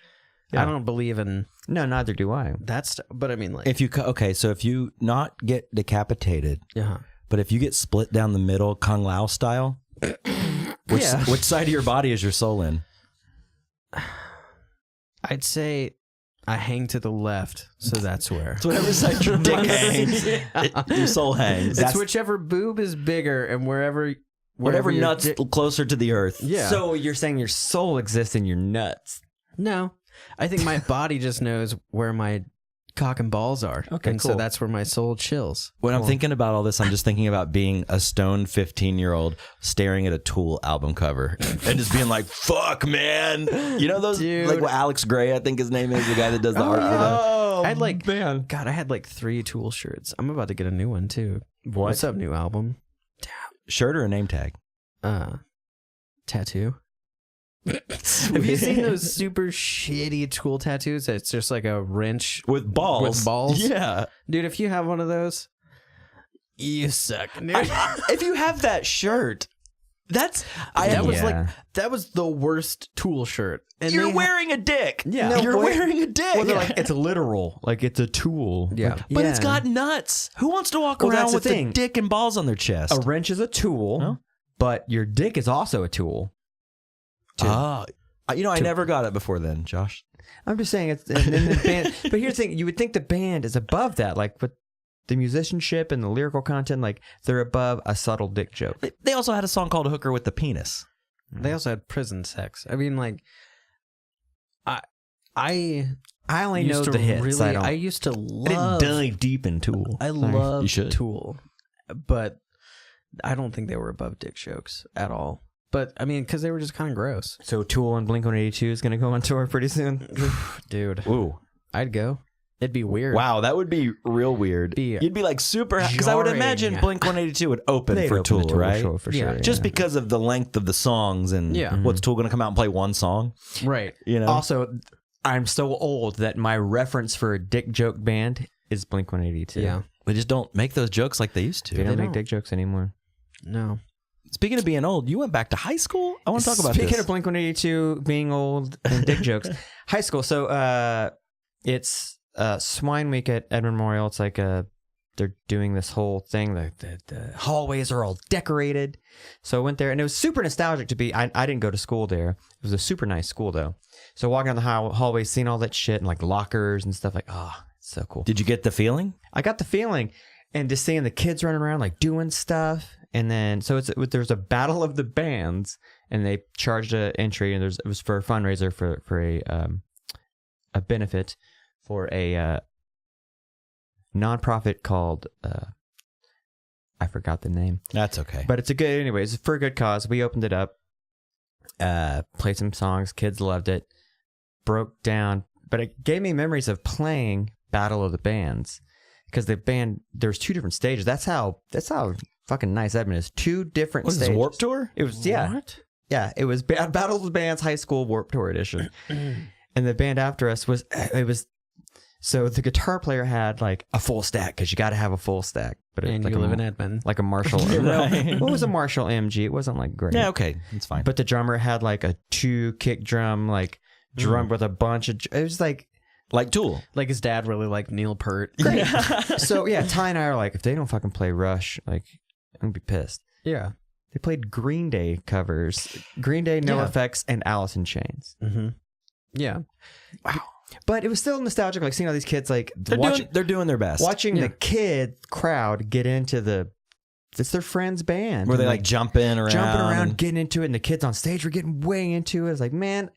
I don't believe in No, neither do I. that stuff, but I mean, like, If you so if you not get decapitated, but if you get split down the middle, Kung Lao style, which side of your body is your soul in? I'd say I hang to the left, so that's where. It's whatever side your dick hangs, your soul hangs. It's whichever boob is bigger and wherever Whatever your nuts dick- closer to the earth. Yeah. So you're saying your soul exists in your nuts? No, I think my body just knows where my cock and balls are. Okay, and cool. so that's where my soul chills. When I'm thinking about all this, I'm just thinking about being a stoned 15-year-old staring at a Tool album cover and just being like, fuck, man. You know those, Dude. like Alex Gray, I think his name is, the guy that does the art for the... Oh, I had like, man. God, I had like 3 Tool shirts. I'm about to get a new one too. What? What's up, new album? Shirt or a name tag? Tattoo. Have you seen those super shitty Tool tattoos? It's just like a wrench With balls. With balls? Yeah. Dude, if you have one of those, you suck, dude. If you have that shirt, that was the worst Tool shirt. And you're they wearing a dick. Yeah. No, You're wait. wearing a dick. Well, they're like, it's literal. Like, it's a tool. Yeah. Like, But it's got nuts. Who wants to walk Well, around that's with the a thing. dick and balls on their chest? a wrench is a tool, No? but your dick is also a tool. Ah. I never got it before then, Josh. I'm just saying it's and the band. But here's the thing: you would think the band is above that, like with the musicianship and the lyrical content, like they're above a subtle dick joke. They also had a song called "Hooker with the Penis." They also had prison sex. I mean, like, I I only know used to the hits. really. I I don't. used to I didn't love. dive deep in Tool. I Sorry. love You should. Tool, but I don't think they were above dick jokes at all. But I mean, because they were just kind of gross, So Tool and Blink-182 is going to go on tour pretty soon. dude. Ooh. I'd go. It'd be weird. Wow, that would be real weird. You'd be like super, because I would jarring. imagine Blink-182 would open They'd for open Tool, the Tool right? show for Yeah. sure. Just yeah. because of the length of the songs and Yeah. what's Tool going to come out and play one song? Right. You know? Also, I'm so old that my reference for a dick joke band is Blink-182. Yeah. They just don't make those jokes like they used to. They don't They make don't. dick jokes anymore. No. Speaking of being old, you went back to high school? I want to talk about Speaking this. of Blink-182 being old and dick jokes, high school. So it's Swine Week at Edmond Memorial. It's like they're doing this whole thing. The hallways are all decorated. So I went there, and it was super nostalgic to be. I didn't go to school there. It was a super nice school though. So walking down the hallway, seeing all that shit and like lockers and stuff, like, oh, it's so cool. Did you get the feeling? I got the feeling, and just seeing the kids running around like doing stuff. And then, so there's a battle of the bands, and they charged an entry, and it was for a fundraiser for a benefit for a nonprofit called I forgot the name, That's okay. but it's a good, anyways, for a good cause. We opened it up, played some songs, kids loved it, broke down, but it gave me memories of playing Battle of the Bands. Because the band, there's 2 different stages. That's how fucking nice Edmond is. 2 different What is stages. this, Warped Tour? It was, yeah. What? Yeah, it was Battle of the Bands High School Warped Tour edition. And the band after us was, so the guitar player had like a full stack, because you got to have a full stack. But And like you live in Edmond. like a Marshall. Right. What was a Marshall MG? It wasn't like great. Yeah, okay. It's fine. But the drummer had like a 2 kick drum, like drum with a bunch of, it was like, like Tool. Like his dad really liked Neil Peart. so yeah, Ty and I are like, if they don't fucking play Rush, like, I'm gonna be pissed. Yeah. They played Green Day covers. Green Day, No Yeah. Effects, and Alice in Chains. Mm-hmm. Yeah. But it was still nostalgic, like seeing all these kids, like They're doing their best. watching Yeah. the kid crowd get into it's their friend's band. Where they And, like jumping around. jumping around, getting into it, and the kids on stage were getting way into it. It's like, man,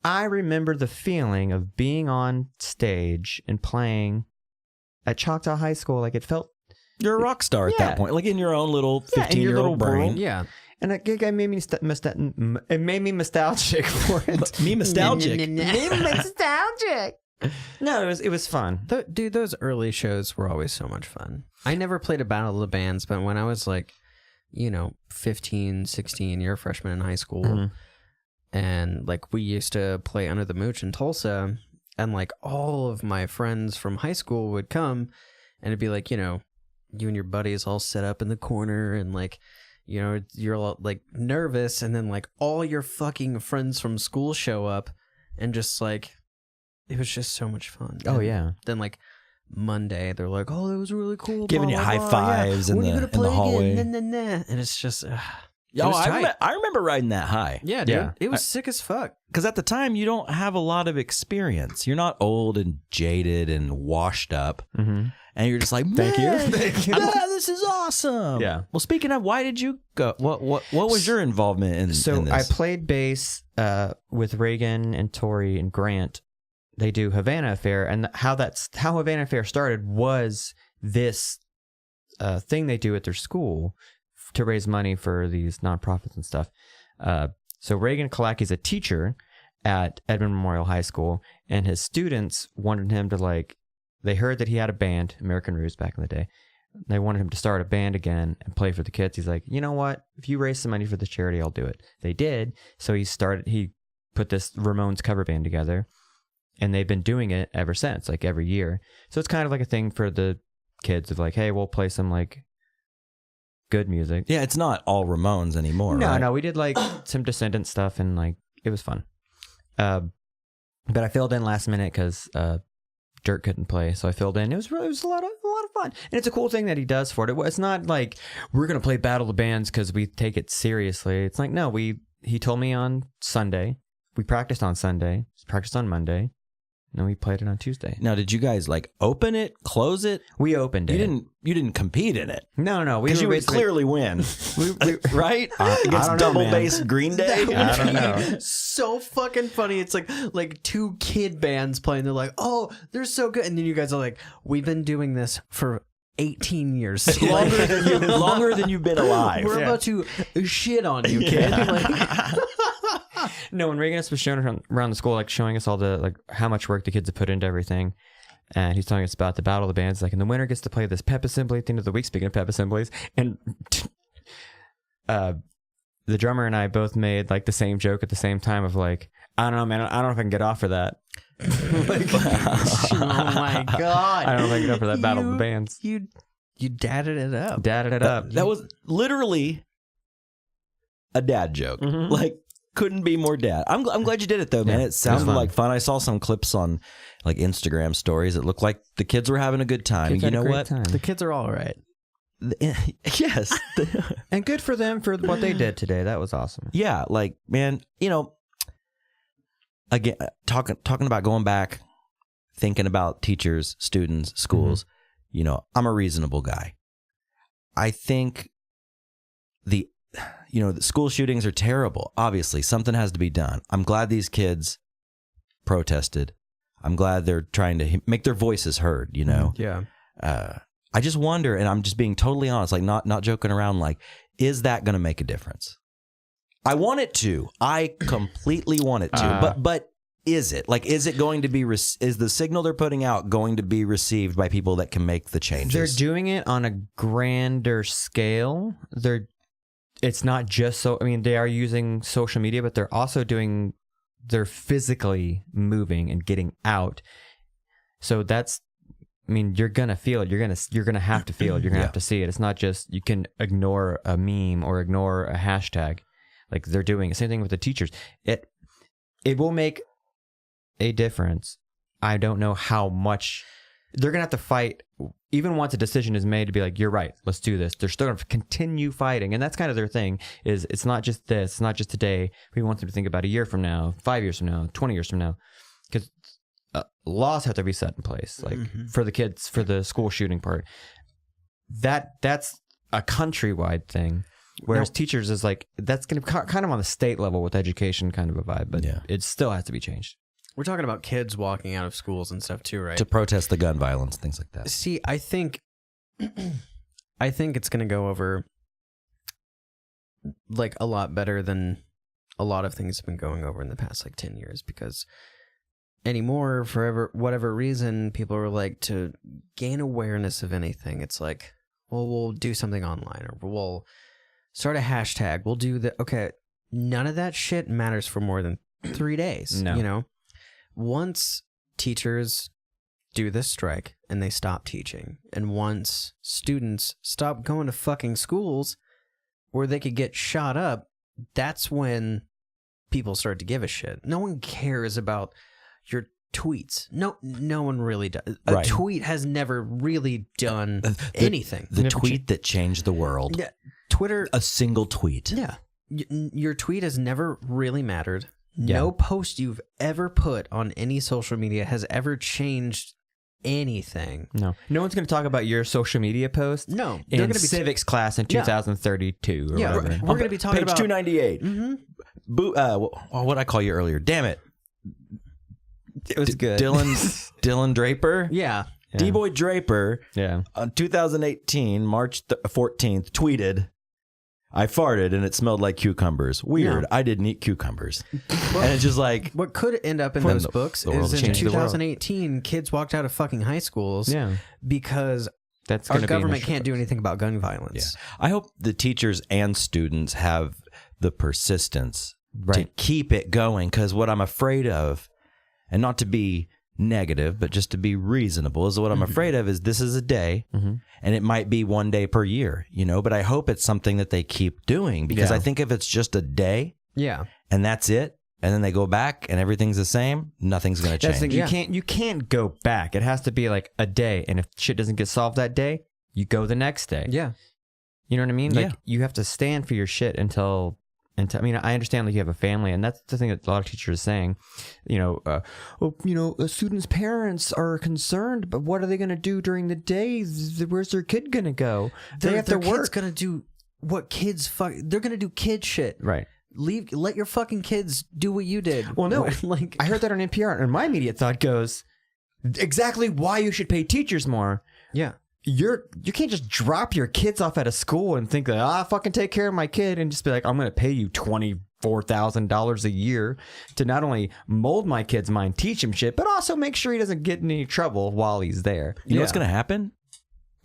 I remember the feeling of being on stage and playing at Choctaw High School. Like, it felt, You're a rock star at Yeah. that point. Like in your own little Yeah, in your 15-year-old little brain. world. Yeah. and it made me it made me nostalgic for it. Me nostalgic. Nostalgic. No, it was fun. Dude, those early shows were always so much fun. I never played a Battle of the Bands, but when I was like, 15, 16, you're a freshman in high school, Mhm. and like we used to play Under the Mooch in Tulsa, and like all of my friends from high school would come, and it'd be like, you and your buddies all set up in the corner, and like, you're all, like nervous, and then like all your fucking friends from school show up, and just like, it was just so much fun. Oh, And yeah. then like Monday, they're like, "Oh, that was really cool." Giving blah, you blah, high blah, fives in When are you the- gonna in the play again? hallway. Nah, nah, nah. And it's just, it Oh, was tight. I remember riding that high. Yeah, dude, Yeah. it was sick as fuck. Because at the time, you don't have a lot of experience. You're not old and jaded and washed up. Mm-hmm. and you're just like, Thank you. "Man, Thank you." yeah, this is awesome. Yeah. Well, speaking of, why did you go? What was your involvement in So I this? played bass with Reagan and Tori and Grant. They do Havana Affair, and how Havana Affair started was this thing they do at their school to raise money for these nonprofits and stuff. So Reagan Kalaki is a teacher at Edmond Memorial High School, and his students wanted him to they heard that he had a band, American Roots back in the day. They wanted him to start a band again and play for the kids. He's like, you know what? If you raise some money for the charity, I'll do it. They did. So he put this Ramones cover band together, and they've been doing it ever since, like every year. So it's kind of like a thing for the kids of like, hey, we'll play some like good music. Yeah, it's not all Ramones anymore. No, right? no, we did like some Descendant stuff, and like it was fun. But I filled in last minute because Dirk couldn't play, so I filled in. It was a lot of fun, and it's a cool thing that he does for it. It's not like we're gonna play Battle of the Bands because we take it seriously. It's like no, he told me on Sunday. We practiced on Sunday, practiced on Monday, and then we played it on Tuesday. Now, did you guys like open it, close it? We opened it. You didn't compete in it. No. Because you would clearly win, right? Against don't know, double man. bass Green Day. I don't know. So fucking funny. It's like two kid bands playing. They're like, oh, they're so good. And then you guys are like, we've been doing this for 18 years. longer than you've been alive. We're about to shit on you, kid. Like, No, when Reagan was showing around the school, like showing us all the like how much work the kids have put into everything, and he's telling us about the Battle of the Bands. Like, and the winner gets to play this pep assembly at the end of the week. Speaking of pep assemblies, and the drummer and I both made like the same joke at the same time of like, I don't know, man, I don't know if I can get off for that. oh my god! I don't know if I can get off for that Battle of the Bands. You dadded it up. Dadded it up. That was literally a dad joke. Mhm. Like, couldn't be more dad. I'm glad you did it though, man. Yeah, It sounded fun. like fun. I saw some clips on like Instagram stories. It looked like the kids were having a good time. Kids You had a know great what? time. The kids are all right. Yes. And good for them for what they did today. That was awesome. Yeah, like, man, again, talking about going back, thinking about teachers, students, schools, I'm a reasonable guy. I think the school shootings are terrible. Obviously, something has to be done. I'm glad these kids protested. I'm glad they're trying to make their voices heard, Yeah. I just wonder, and I'm just being totally honest, like not joking around, like, is that going to make a difference? I want it to. I completely want it to. But is it? Like, is it going to be, is the signal they're putting out going to be received by people that can make the changes? They're doing it on a grander scale. It's not just they are using social media, but they're physically moving and getting out. So you're going to feel it. You're going to have to feel it. You're going to have to see it. It's not just, you can ignore a meme or ignore a hashtag. Like they're doing the same thing with the teachers. It will make a difference. I don't know how much they're going to have to fight. Even once a decision is made to be like, you're right, let's do this. They're still going to continue fighting. And that's kind of their thing is it's not just this, it's not just today. We want them to think about a year from now, 5 years from now, 20 years from now, because laws have to be set in place. Like for the kids, for the school shooting part, that's a countrywide thing. Whereas teachers is like, that's going to be kind of on the state level with education kind of a vibe, but it still has to be changed. We're talking about kids walking out of schools and stuff too, right? To protest the gun violence, things like that. See, I think it's going to go over like a lot better than a lot of things have been going over in the past like 10 years, because anymore, for whatever reason, people are like, to gain awareness of anything, it's like, well, we'll do something online, or we'll start a hashtag, we'll do the, okay, none of that shit matters for more than 3 days. No. Once teachers do this strike and they stop teaching, and once students stop going to fucking schools where they could get shot up, that's when people start to give a shit. No one cares about your tweets. No one really does. A tweet has never really done anything. The tweet that changed the world. Yeah, Twitter. A single tweet. Yeah. Your tweet has never really mattered. Yeah. No post you've ever put on any social media has ever changed anything. No one's going to talk about your social media post. No, in they're going to be civics class in 2032 or Yeah, whatever. we're going to be talking Page about 298. What did I call you earlier? Damn it. It was good. Dylan Draper? Yeah. D-Boy Draper, Yeah. on 2018, March 14th, tweeted, I farted and it smelled like cucumbers. Weird. Yeah. I didn't eat cucumbers. And it's just like, What could end up in From those the- books the world is in changed the world. 2018, kids walked out of fucking high schools Yeah. because That's our going to be in the government show can't do notes. anything about gun violence. I hope the teachers and students have the persistence to Right. keep it going, because what I'm afraid of, and not to be negative, but just to be reasonable, is what I'm afraid of is this is a day, and it might be one day per year, but I hope it's something that they keep doing, because Yeah. I think if it's just a day Yeah. and that's it, and then they go back and everything's the same, nothing's going to That's the change. thing. You can't go back. It has to be like a day, and if shit doesn't get solved that day, you go the next day. Yeah. You know what I mean? Like Yeah. you have to stand for your shit until. I mean, I understand like you have a family, and that's the thing that a lot of teachers are saying. A student's parents are concerned, but what are they going to do during the day? Where's their kid going to go? They have to Their kid's work. gonna do what kids they're gonna do kid shit. Right. Let your fucking kids do what you did. Well, no, like I heard that on NPR, and my immediate thought goes, exactly why you should pay teachers more. yeah. You can't just drop your kids off at a school and think that fucking take care of my kid and just be like, I'm going to pay you $24,000 a year to not only mold my kid's mind, teach him shit, but also make sure he doesn't get in any trouble while he's there. You know what's going to happen?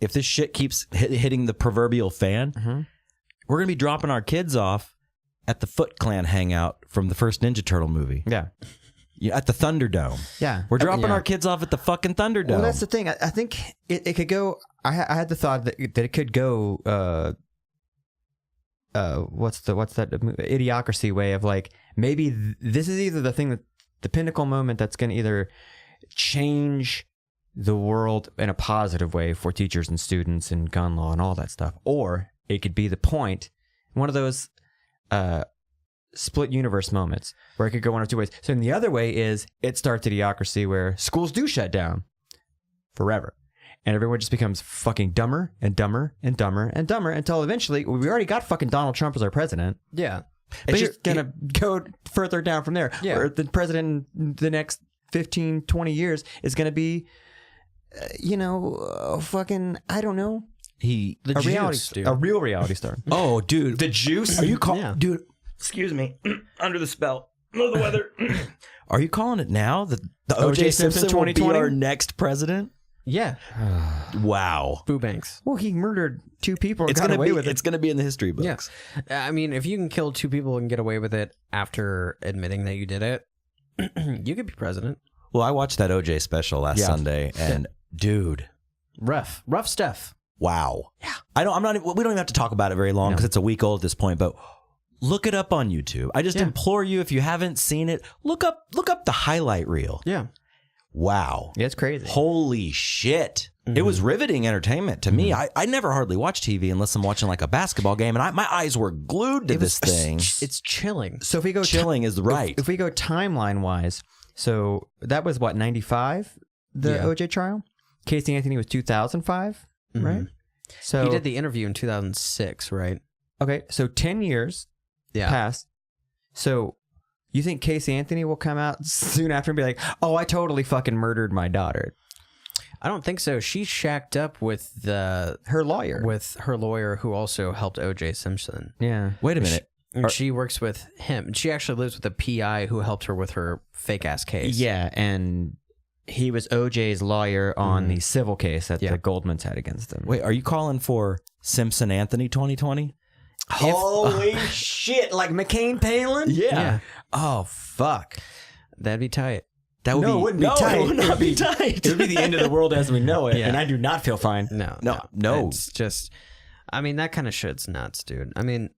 If this shit keeps hitting the proverbial fan, we're going to be dropping our kids off at the Foot Clan hangout from the first Ninja Turtle movie. Yeah. At the Thunderdome. Yeah. We're dropping Yeah. our kids off at the fucking Thunderdome. Well, that's the thing. I think it could go. I had the thought that it could go. What's that idiocracy way of like maybe this is either the thing that the pinnacle moment that's going to either change the world in a positive way for teachers and students and gun law and all that stuff, or it could be the point, one of those split universe moments where it could go one of two ways. So in the other way is it starts idiocracy where schools do shut down forever. And everyone just becomes fucking dumber and dumber and dumber and dumber until eventually we already got fucking Donald Trump as our president. Yeah. It's just going to go further down from there. Yeah. Or the president in the next 15, 20 years is going to be, fucking, I don't know, he. The a reality, juice, dude. a real reality star. Oh, dude. The juice? Are you calling, Yeah. dude? Excuse me. Under the spell of the weather. Are you calling it now that the O.J. Simpson will be 2020? our next president? Yeah. Wow. Boo Banks. Well, he murdered two people and It's got gonna away be. with it. It's gonna be in the history books. Yeah. I mean, if you can kill two people and get away with it after admitting that you did it, you could be president. Well, I watched that O.J. special last Yeah. Sunday, and dude, Rough stuff. wow. Yeah. We don't even have to talk about it very long because it's a week old at this point, but look it up on YouTube. I just implore you, if you haven't seen it, look up the highlight reel. Yeah. Wow. Yeah, it's crazy. Holy shit. It was riveting entertainment to me. I never hardly watch TV unless I'm watching like a basketball game, and my eyes were glued to this thing. It's chilling. So if we go Chilling is right. If we go timeline wise, so that was what 95, the Yeah. OJ trial. Casey Anthony was 2005, right? So He did the interview in 2006, right? okay, so 10 years Yeah. passed. So you think Casey Anthony will come out soon after and be like, "Oh, I totally fucking murdered my daughter"? I don't think so. She shacked up with Her lawyer. her lawyer who also helped O.J. Simpson. Yeah. Wait a minute. And she works with him. She actually lives with a PI who helped her with her fake ass case. Yeah, and he was OJ's lawyer on the civil case that Yeah. the Goldmans had against him. Wait, are you calling for Simpson Anthony 2020? Holy shit! Like McCain Palin? Yeah. Oh fuck! That'd be tight. That would No, be, it wouldn't be tight. It would not be tight. It would be the end of the world as we know it, Yeah. and I do not feel fine. No. It's just, I mean, that kind of shit's nuts, dude. I mean,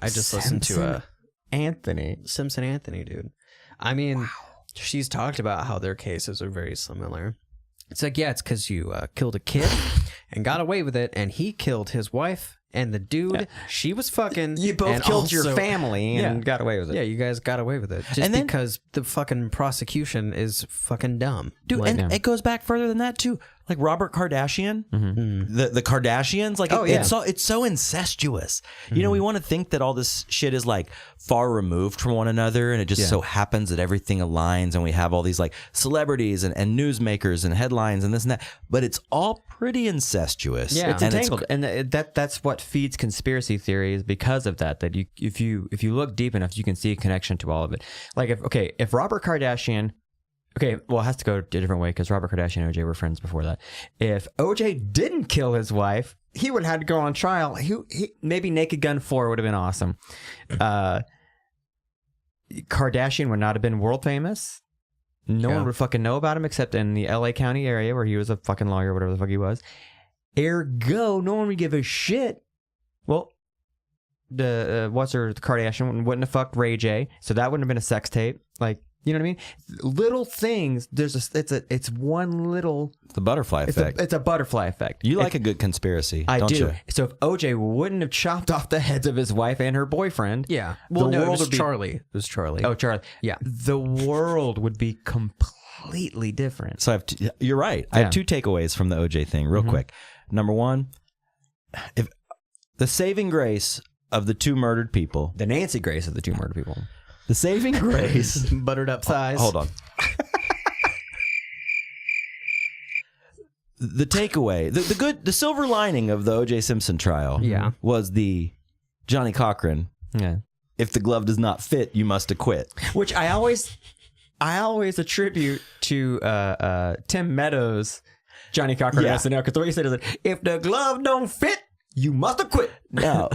I just listened to Anthony. Simpson Anthony, dude. I mean, she's talked about how their cases are very similar. It's like, yeah, it's because you killed a kid and got away with it, and he killed his wife and the dude she was fucking. You both and killed your also- family and got away with it. Yeah, you guys got away with it just And then- because the fucking prosecution is fucking dumb, Dude, Like, and it goes back further than that too. Like Robert Kardashian, the Kardashians, like Oh, yeah. it's so incestuous. You know, we want to think that all this shit is like far removed from one another, and it just so happens that everything aligns, and we have all these like celebrities and newsmakers and headlines and this and that. But it's all pretty incestuous. Yeah. It's And entangled, and that's what feeds conspiracy theories because of that. That if you look deep enough, you can see a connection to all of it. Like if Robert Kardashian, it has to go a different way because Robert Kardashian and OJ were friends before that. If OJ didn't kill his wife, he would have had to go on trial. He maybe Naked Gun 4 would have been awesome. Kardashian would not have been world famous. No one would fucking know about him except in the LA County area where he was a fucking lawyer, whatever the fuck he was. Ergo, no one would give a shit. Well, the Kardashian wouldn't have fucked Ray J, so that wouldn't have been a sex tape. Like, you know what I mean? Little things. It's one little. the butterfly effect. It's a butterfly effect. You like a good conspiracy, I don't do. you? So if OJ wouldn't have chopped off the heads of his wife and her boyfriend, yeah. Well, the no, it world was would be- Charlie. It was Charlie. Oh, Charlie. Yeah. The world would be completely different. So you're right. I have two takeaways from the OJ thing, real quick. Number one, if the saving grace of the two murdered people, The Nancy Grace of the two murdered people. the saving grace. Buttered up thighs. Hold on. The takeaway, the silver lining of the O.J. Simpson trial, was the Johnny Cochran. Yeah. If the glove does not fit, you must acquit. Which I always attribute to Tim Meadows, Johnny Cochran SNL, because the way he said it is, if the glove don't fit, you must acquit. Now,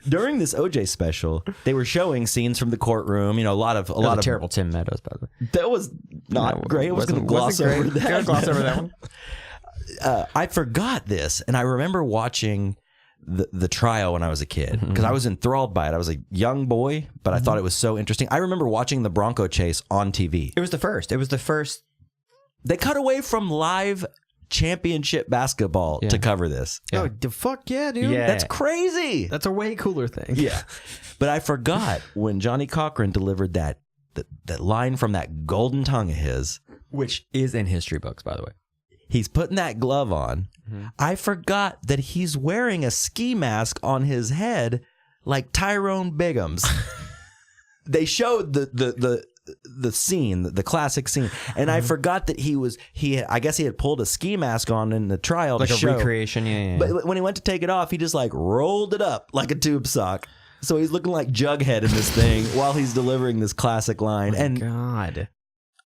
during this O.J. special, they were showing scenes from the courtroom. You know, a lot of terrible Tim Meadows, by the way. That was not great. I was going to gloss over that. Gonna gloss over that one. I forgot this, and I remember watching the trial when I was a kid because I was enthralled by it. I was a young boy, but I thought it was so interesting. I remember watching the Bronco chase on TV. It was the first. They cut away from live championship basketball to cover this. Oh, the fuck yeah, dude. Yeah. That's crazy. That's a way cooler thing. Yeah. But I forgot when Johnny Cochran delivered that line from that golden tongue of his, Which is in history books, by the way. he's putting that glove on. I forgot that he's wearing a ski mask on his head like Tyrone Bigham's. They showed the scene, the classic scene, and I forgot that I guess he had pulled a ski mask on in the trial Like to a show. recreation, yeah. But when he went to take it off, he just like rolled it up like a tube sock. So he's looking like Jughead in this thing while he's delivering this classic line. And God.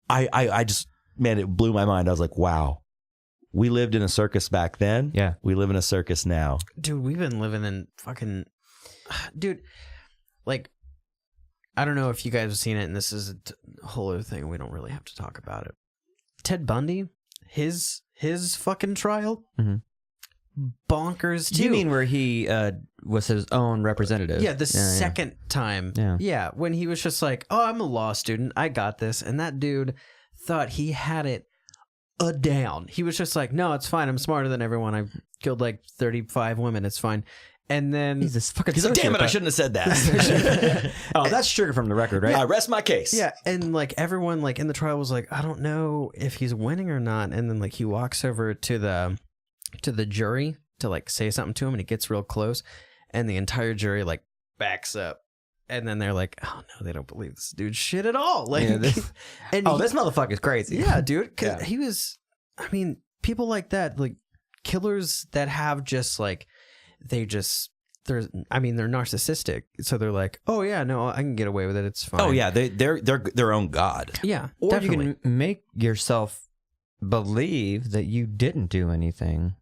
I just, man, it blew my mind. I was like, wow, we lived in a circus back then. Yeah. We live in a circus now. Dude, we've been living in fucking... Dude, like, I don't know if you guys have seen it, and this is a whole other thing. We don't really have to talk about it. Ted Bundy, his fucking trial, bonkers too. You mean where he was his own representative? Yeah, the second time. Yeah. Yeah, when he was just like, oh, I'm a law student. I got this. And that dude thought he had it down. He was just like, no, it's fine. I'm smarter than everyone. I've killed like 35 women. It's fine. And then He's this fucking. He's like, damn it, I shouldn't have said that. Oh, that's sugar from the record, right? I rest my case. yeah, and like everyone like in the trial was like, I don't know if he's winning or not. And then like he walks over to the jury to like say something to him, and he gets real close, and the entire jury like backs up. And then they're like, oh no, they don't believe this dude's shit at all. Like, Yeah, this motherfucker's crazy. yeah, dude. 'Cause he was, I mean, people like that, like killers that have just like, they're narcissistic. So they're like, oh yeah, no, I can get away with it. It's fine. Oh yeah, they're their own god. Yeah. Or definitely. you can make yourself believe that you didn't do anything.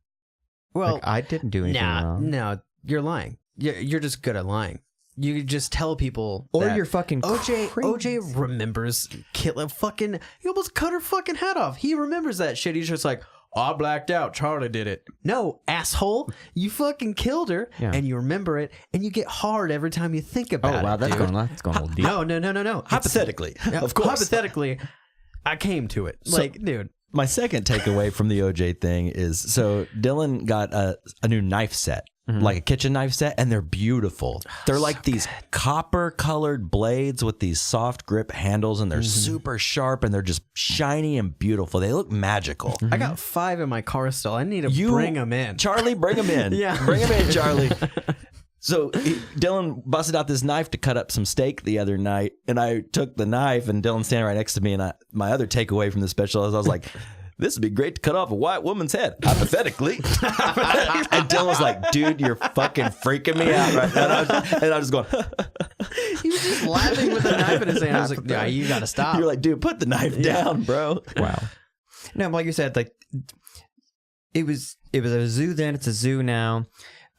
Well, Like, I didn't do anything wrong. no, you're lying. You're just good at lying. You just tell people, Or that you're fucking OJ crazy. remembers he almost cut her fucking head off. He remembers that shit. He's just like, oh, I blacked out. Charlie did it. No, asshole. You fucking killed her, Yeah. and you remember it, and you get hard every time you think Oh about it. wow, that's dude. going a little deep. No. Hypothetically, Yeah, of course. Hypothetically, I came to it. Like, dude. My second takeaway from the OJ thing is, so Dylan got a new knife set, like a kitchen knife set, and they're beautiful. They're like these copper colored blades with these soft grip handles, and they're super sharp, and they're just shiny and beautiful. They look magical. I got 5 in my car still. I need to bring them in. Charlie, bring them in. Yeah. Bring them in, Charlie. So Dylan busted out this knife to cut up some steak the other night, and I took the knife, and Dylan's standing right next to me, and my other takeaway from the special is I was like, this would be great to cut off a white woman's head, hypothetically. And Dylan was like, dude, you're fucking freaking me out right now. And I was just going, He was just laughing with the knife in his hand. I was like, yeah, you got to stop. you're like, dude, put the knife down, bro. Wow. No, like you said, like it was a zoo then, it's a zoo now.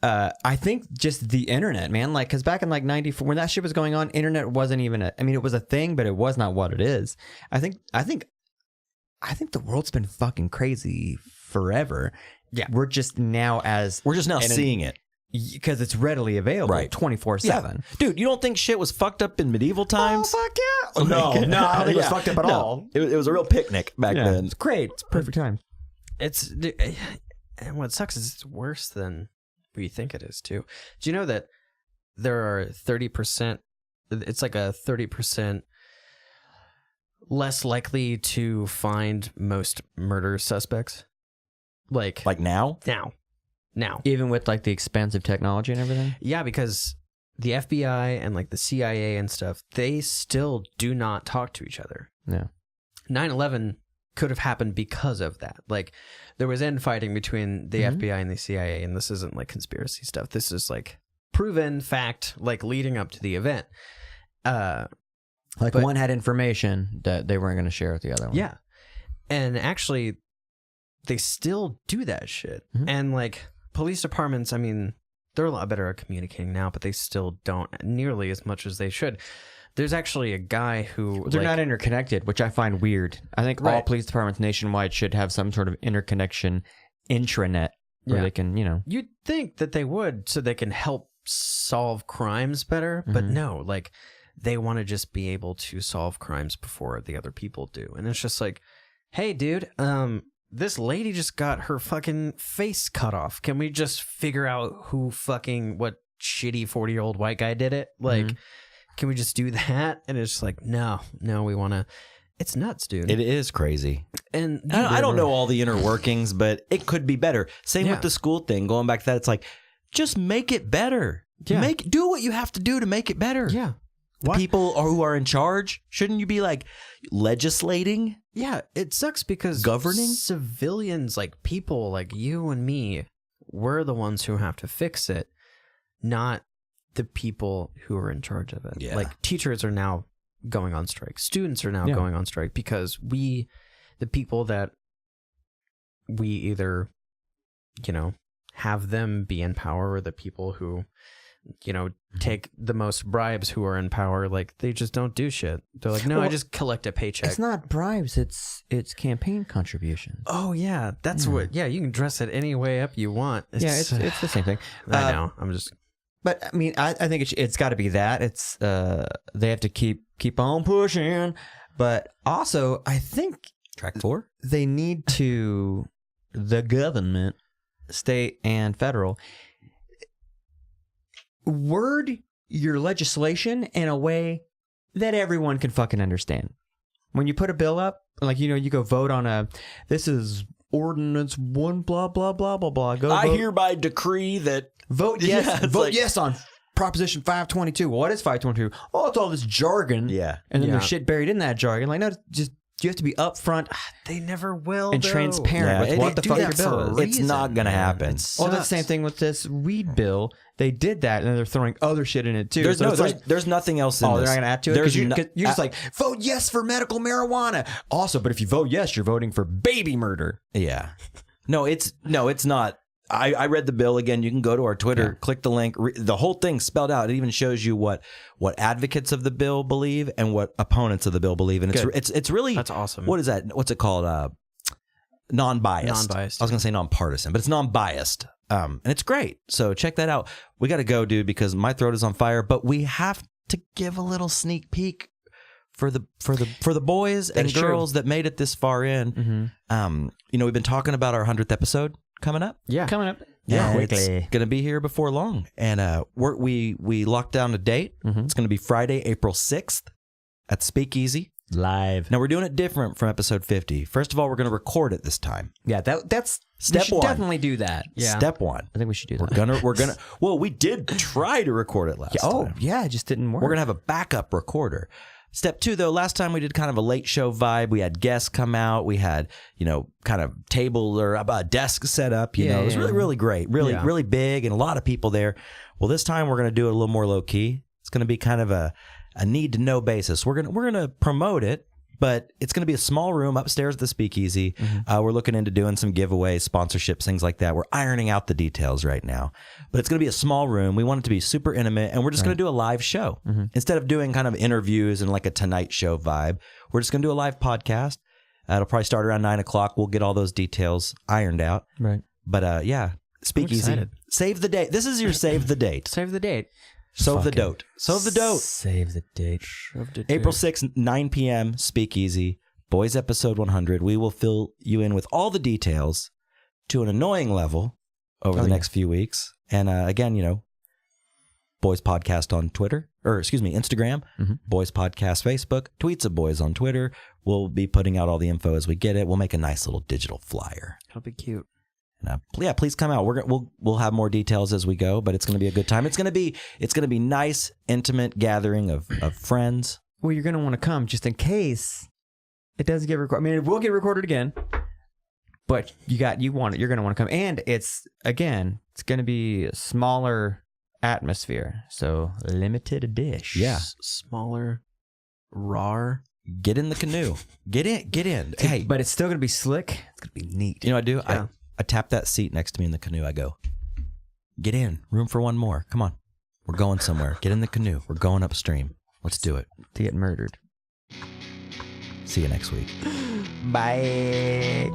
I think just the internet, man, like, because back in like 94, when that shit was going on, internet wasn't even it was a thing, but it was not what it is. I think the world's been fucking crazy forever. Yeah. We're just now seeing it. Because it's readily available, Right. 24/7. Yeah. Dude, you don't think shit was fucked up in medieval times? Oh, fuck yeah. No, I don't think it was fucked up at all. It was a real picnic back then. It's great. It's perfect time. And what sucks is it's worse than what you think it is, too. Do you know that there are 30%, it's like a 30% less likely to find most murder suspects? Like now? Now. Even with like the expensive technology and everything? Yeah, because the FBI and like the CIA and stuff, they still do not talk to each other. Yeah. 9/11 could have happened because of that. Like, there was infighting between the FBI and the CIA, and this isn't like conspiracy stuff. This is like proven fact, like leading up to the event. Like one had information that they weren't going to share with the other one. Yeah. And actually, they still do that shit. And like police departments, I mean, they're a lot better at communicating now, but they still don't nearly as much as they should. There's actually a guy who... They're not interconnected, which I find weird. I think all Right. police departments nationwide should have some sort of interconnection intranet where they can, You'd think that they would, so they can help solve crimes better, but no, like, they want to just be able to solve crimes before the other people do. And it's just like, hey, dude, this lady just got her fucking face cut off. Can we just figure out what shitty 40-year-old white guy did it? Like, can we just do that? And it's just like, no, we want to... It's nuts, dude. It is crazy. And I don't know all the inner workings, but it could be better. Same with the school thing. Going back to that, it's like, just make it better. Yeah. Do what you have to do to make it better. Yeah. People who are in charge, shouldn't you be like legislating? Yeah, it sucks because Governing? civilians, like people like you and me, we're the ones who have to fix it, not the people who are in charge of it. Yeah. Like teachers are now going on strike. Students are now going on strike because the people that we either, have them be in power, or the people who, take the most bribes who are in power, like they just don't do shit. They're like, no, I just collect a paycheck. It's not bribes, it's campaign contributions. Oh yeah, that's what. Yeah, you can dress it any way up you want. It's the same thing. I know. I'm just. But I mean, I think it's got to be that. It's they have to keep on pushing, but also I think Track 4? they need to, the government, state and federal, word your legislation in a way that everyone can fucking understand. When you put a bill up, like, you go vote on this is ordinance 1 blah blah blah blah blah. Go I vote. hereby decree that. Vote yes. Yeah, it's vote like- yes on Proposition 522. Well, what is 522? Oh, it's all this jargon. Yeah. And then Yeah. there's shit buried in that jargon. Like, no, just you have to be upfront They never will. and transparent with what the fuck your bill is. It's not going to happen. Well, that's the same thing with this weed bill. They did that, and then they're throwing other shit in it too. There's, So no, it's there's, like, there's nothing else in oh, this. they're not going to add to it There's because you're just like, vote yes for medical marijuana. Also, but if you vote yes, you're voting for baby murder. Yeah. No, it's not. I read the bill again. You can go to our Twitter, click the link. The whole thing spelled out. It even shows you what advocates of the bill believe and what opponents of the bill believe. And it's really, That's awesome. What is that? What's it called? Non-biased. Non-biased. I was gonna say non-partisan, but it's non-biased. And it's great. So check that out. We got to go, dude, because my throat is on fire. But we have to give a little sneak peek for the boys and is true. girls that made it this far in. We've been talking about our 100th episode coming up. Yeah. Coming up. Yeah, quickly. it's gonna be here before long, and we locked down a date. It's gonna be Friday, April 6th at Speakeasy. Live. Now we're doing it different from episode 50. First of all, we're gonna record it this time. Yeah, that's Step we should one. definitely do that. Yeah. Step one. I think we should do that. We're gonna. Well, we did try to record it last time. Yeah, it just didn't work. We're gonna have a backup recorder. Step two, though, last time we did kind of a late show vibe. We had guests come out. We had, kind of table or a desk set up. It was really, really great. Really, really big and a lot of people there. Well, this time we're going to do it a little more low key. It's going to be kind of a need to know basis. We're gonna promote it, but it's going to be a small room upstairs at the Speakeasy. We're looking into doing some giveaways, sponsorships, things like that. We're ironing out the details right now, but it's going to be a small room. We want it to be super intimate, and we're just going to do a live show. Instead of doing kind of interviews and like a Tonight Show vibe, we're just going to do a live podcast. It'll probably start around 9 o'clock. We'll get all those details ironed out. Right. But Speakeasy. excited. Save the date. This is your save the date. Save the date. Save the dote. Save the dote. Save the date. April 6th, 9 p.m., Speakeasy, Boys Episode 100. We will fill you in with all the details to an annoying level over the next few weeks. And again, Boys Podcast on Twitter, Instagram, Boys Podcast Facebook, Tweets of Boys on Twitter. We'll be putting out all the info as we get it. We'll make a nice little digital flyer. It'll be cute. And, please come out. We'll have more details as we go, but it's going to be a good time. It's going to be nice, intimate gathering of friends. Well, you're going to want to come just in case it doesn't get recorded. I mean, it will get recorded again, but you're going to want to come. And it's going to be a smaller atmosphere. So limited edition. Yeah. Smaller, raw. Get in the canoe. Get in. Hey, But it's still going to be slick. It's going to be neat. you know what I do? Yeah. I tap that seat next to me in the canoe. I go, get in. Room for one more. Come on. We're going somewhere. Get in the canoe. We're going upstream. Let's do it. To get murdered. See you next week. Bye.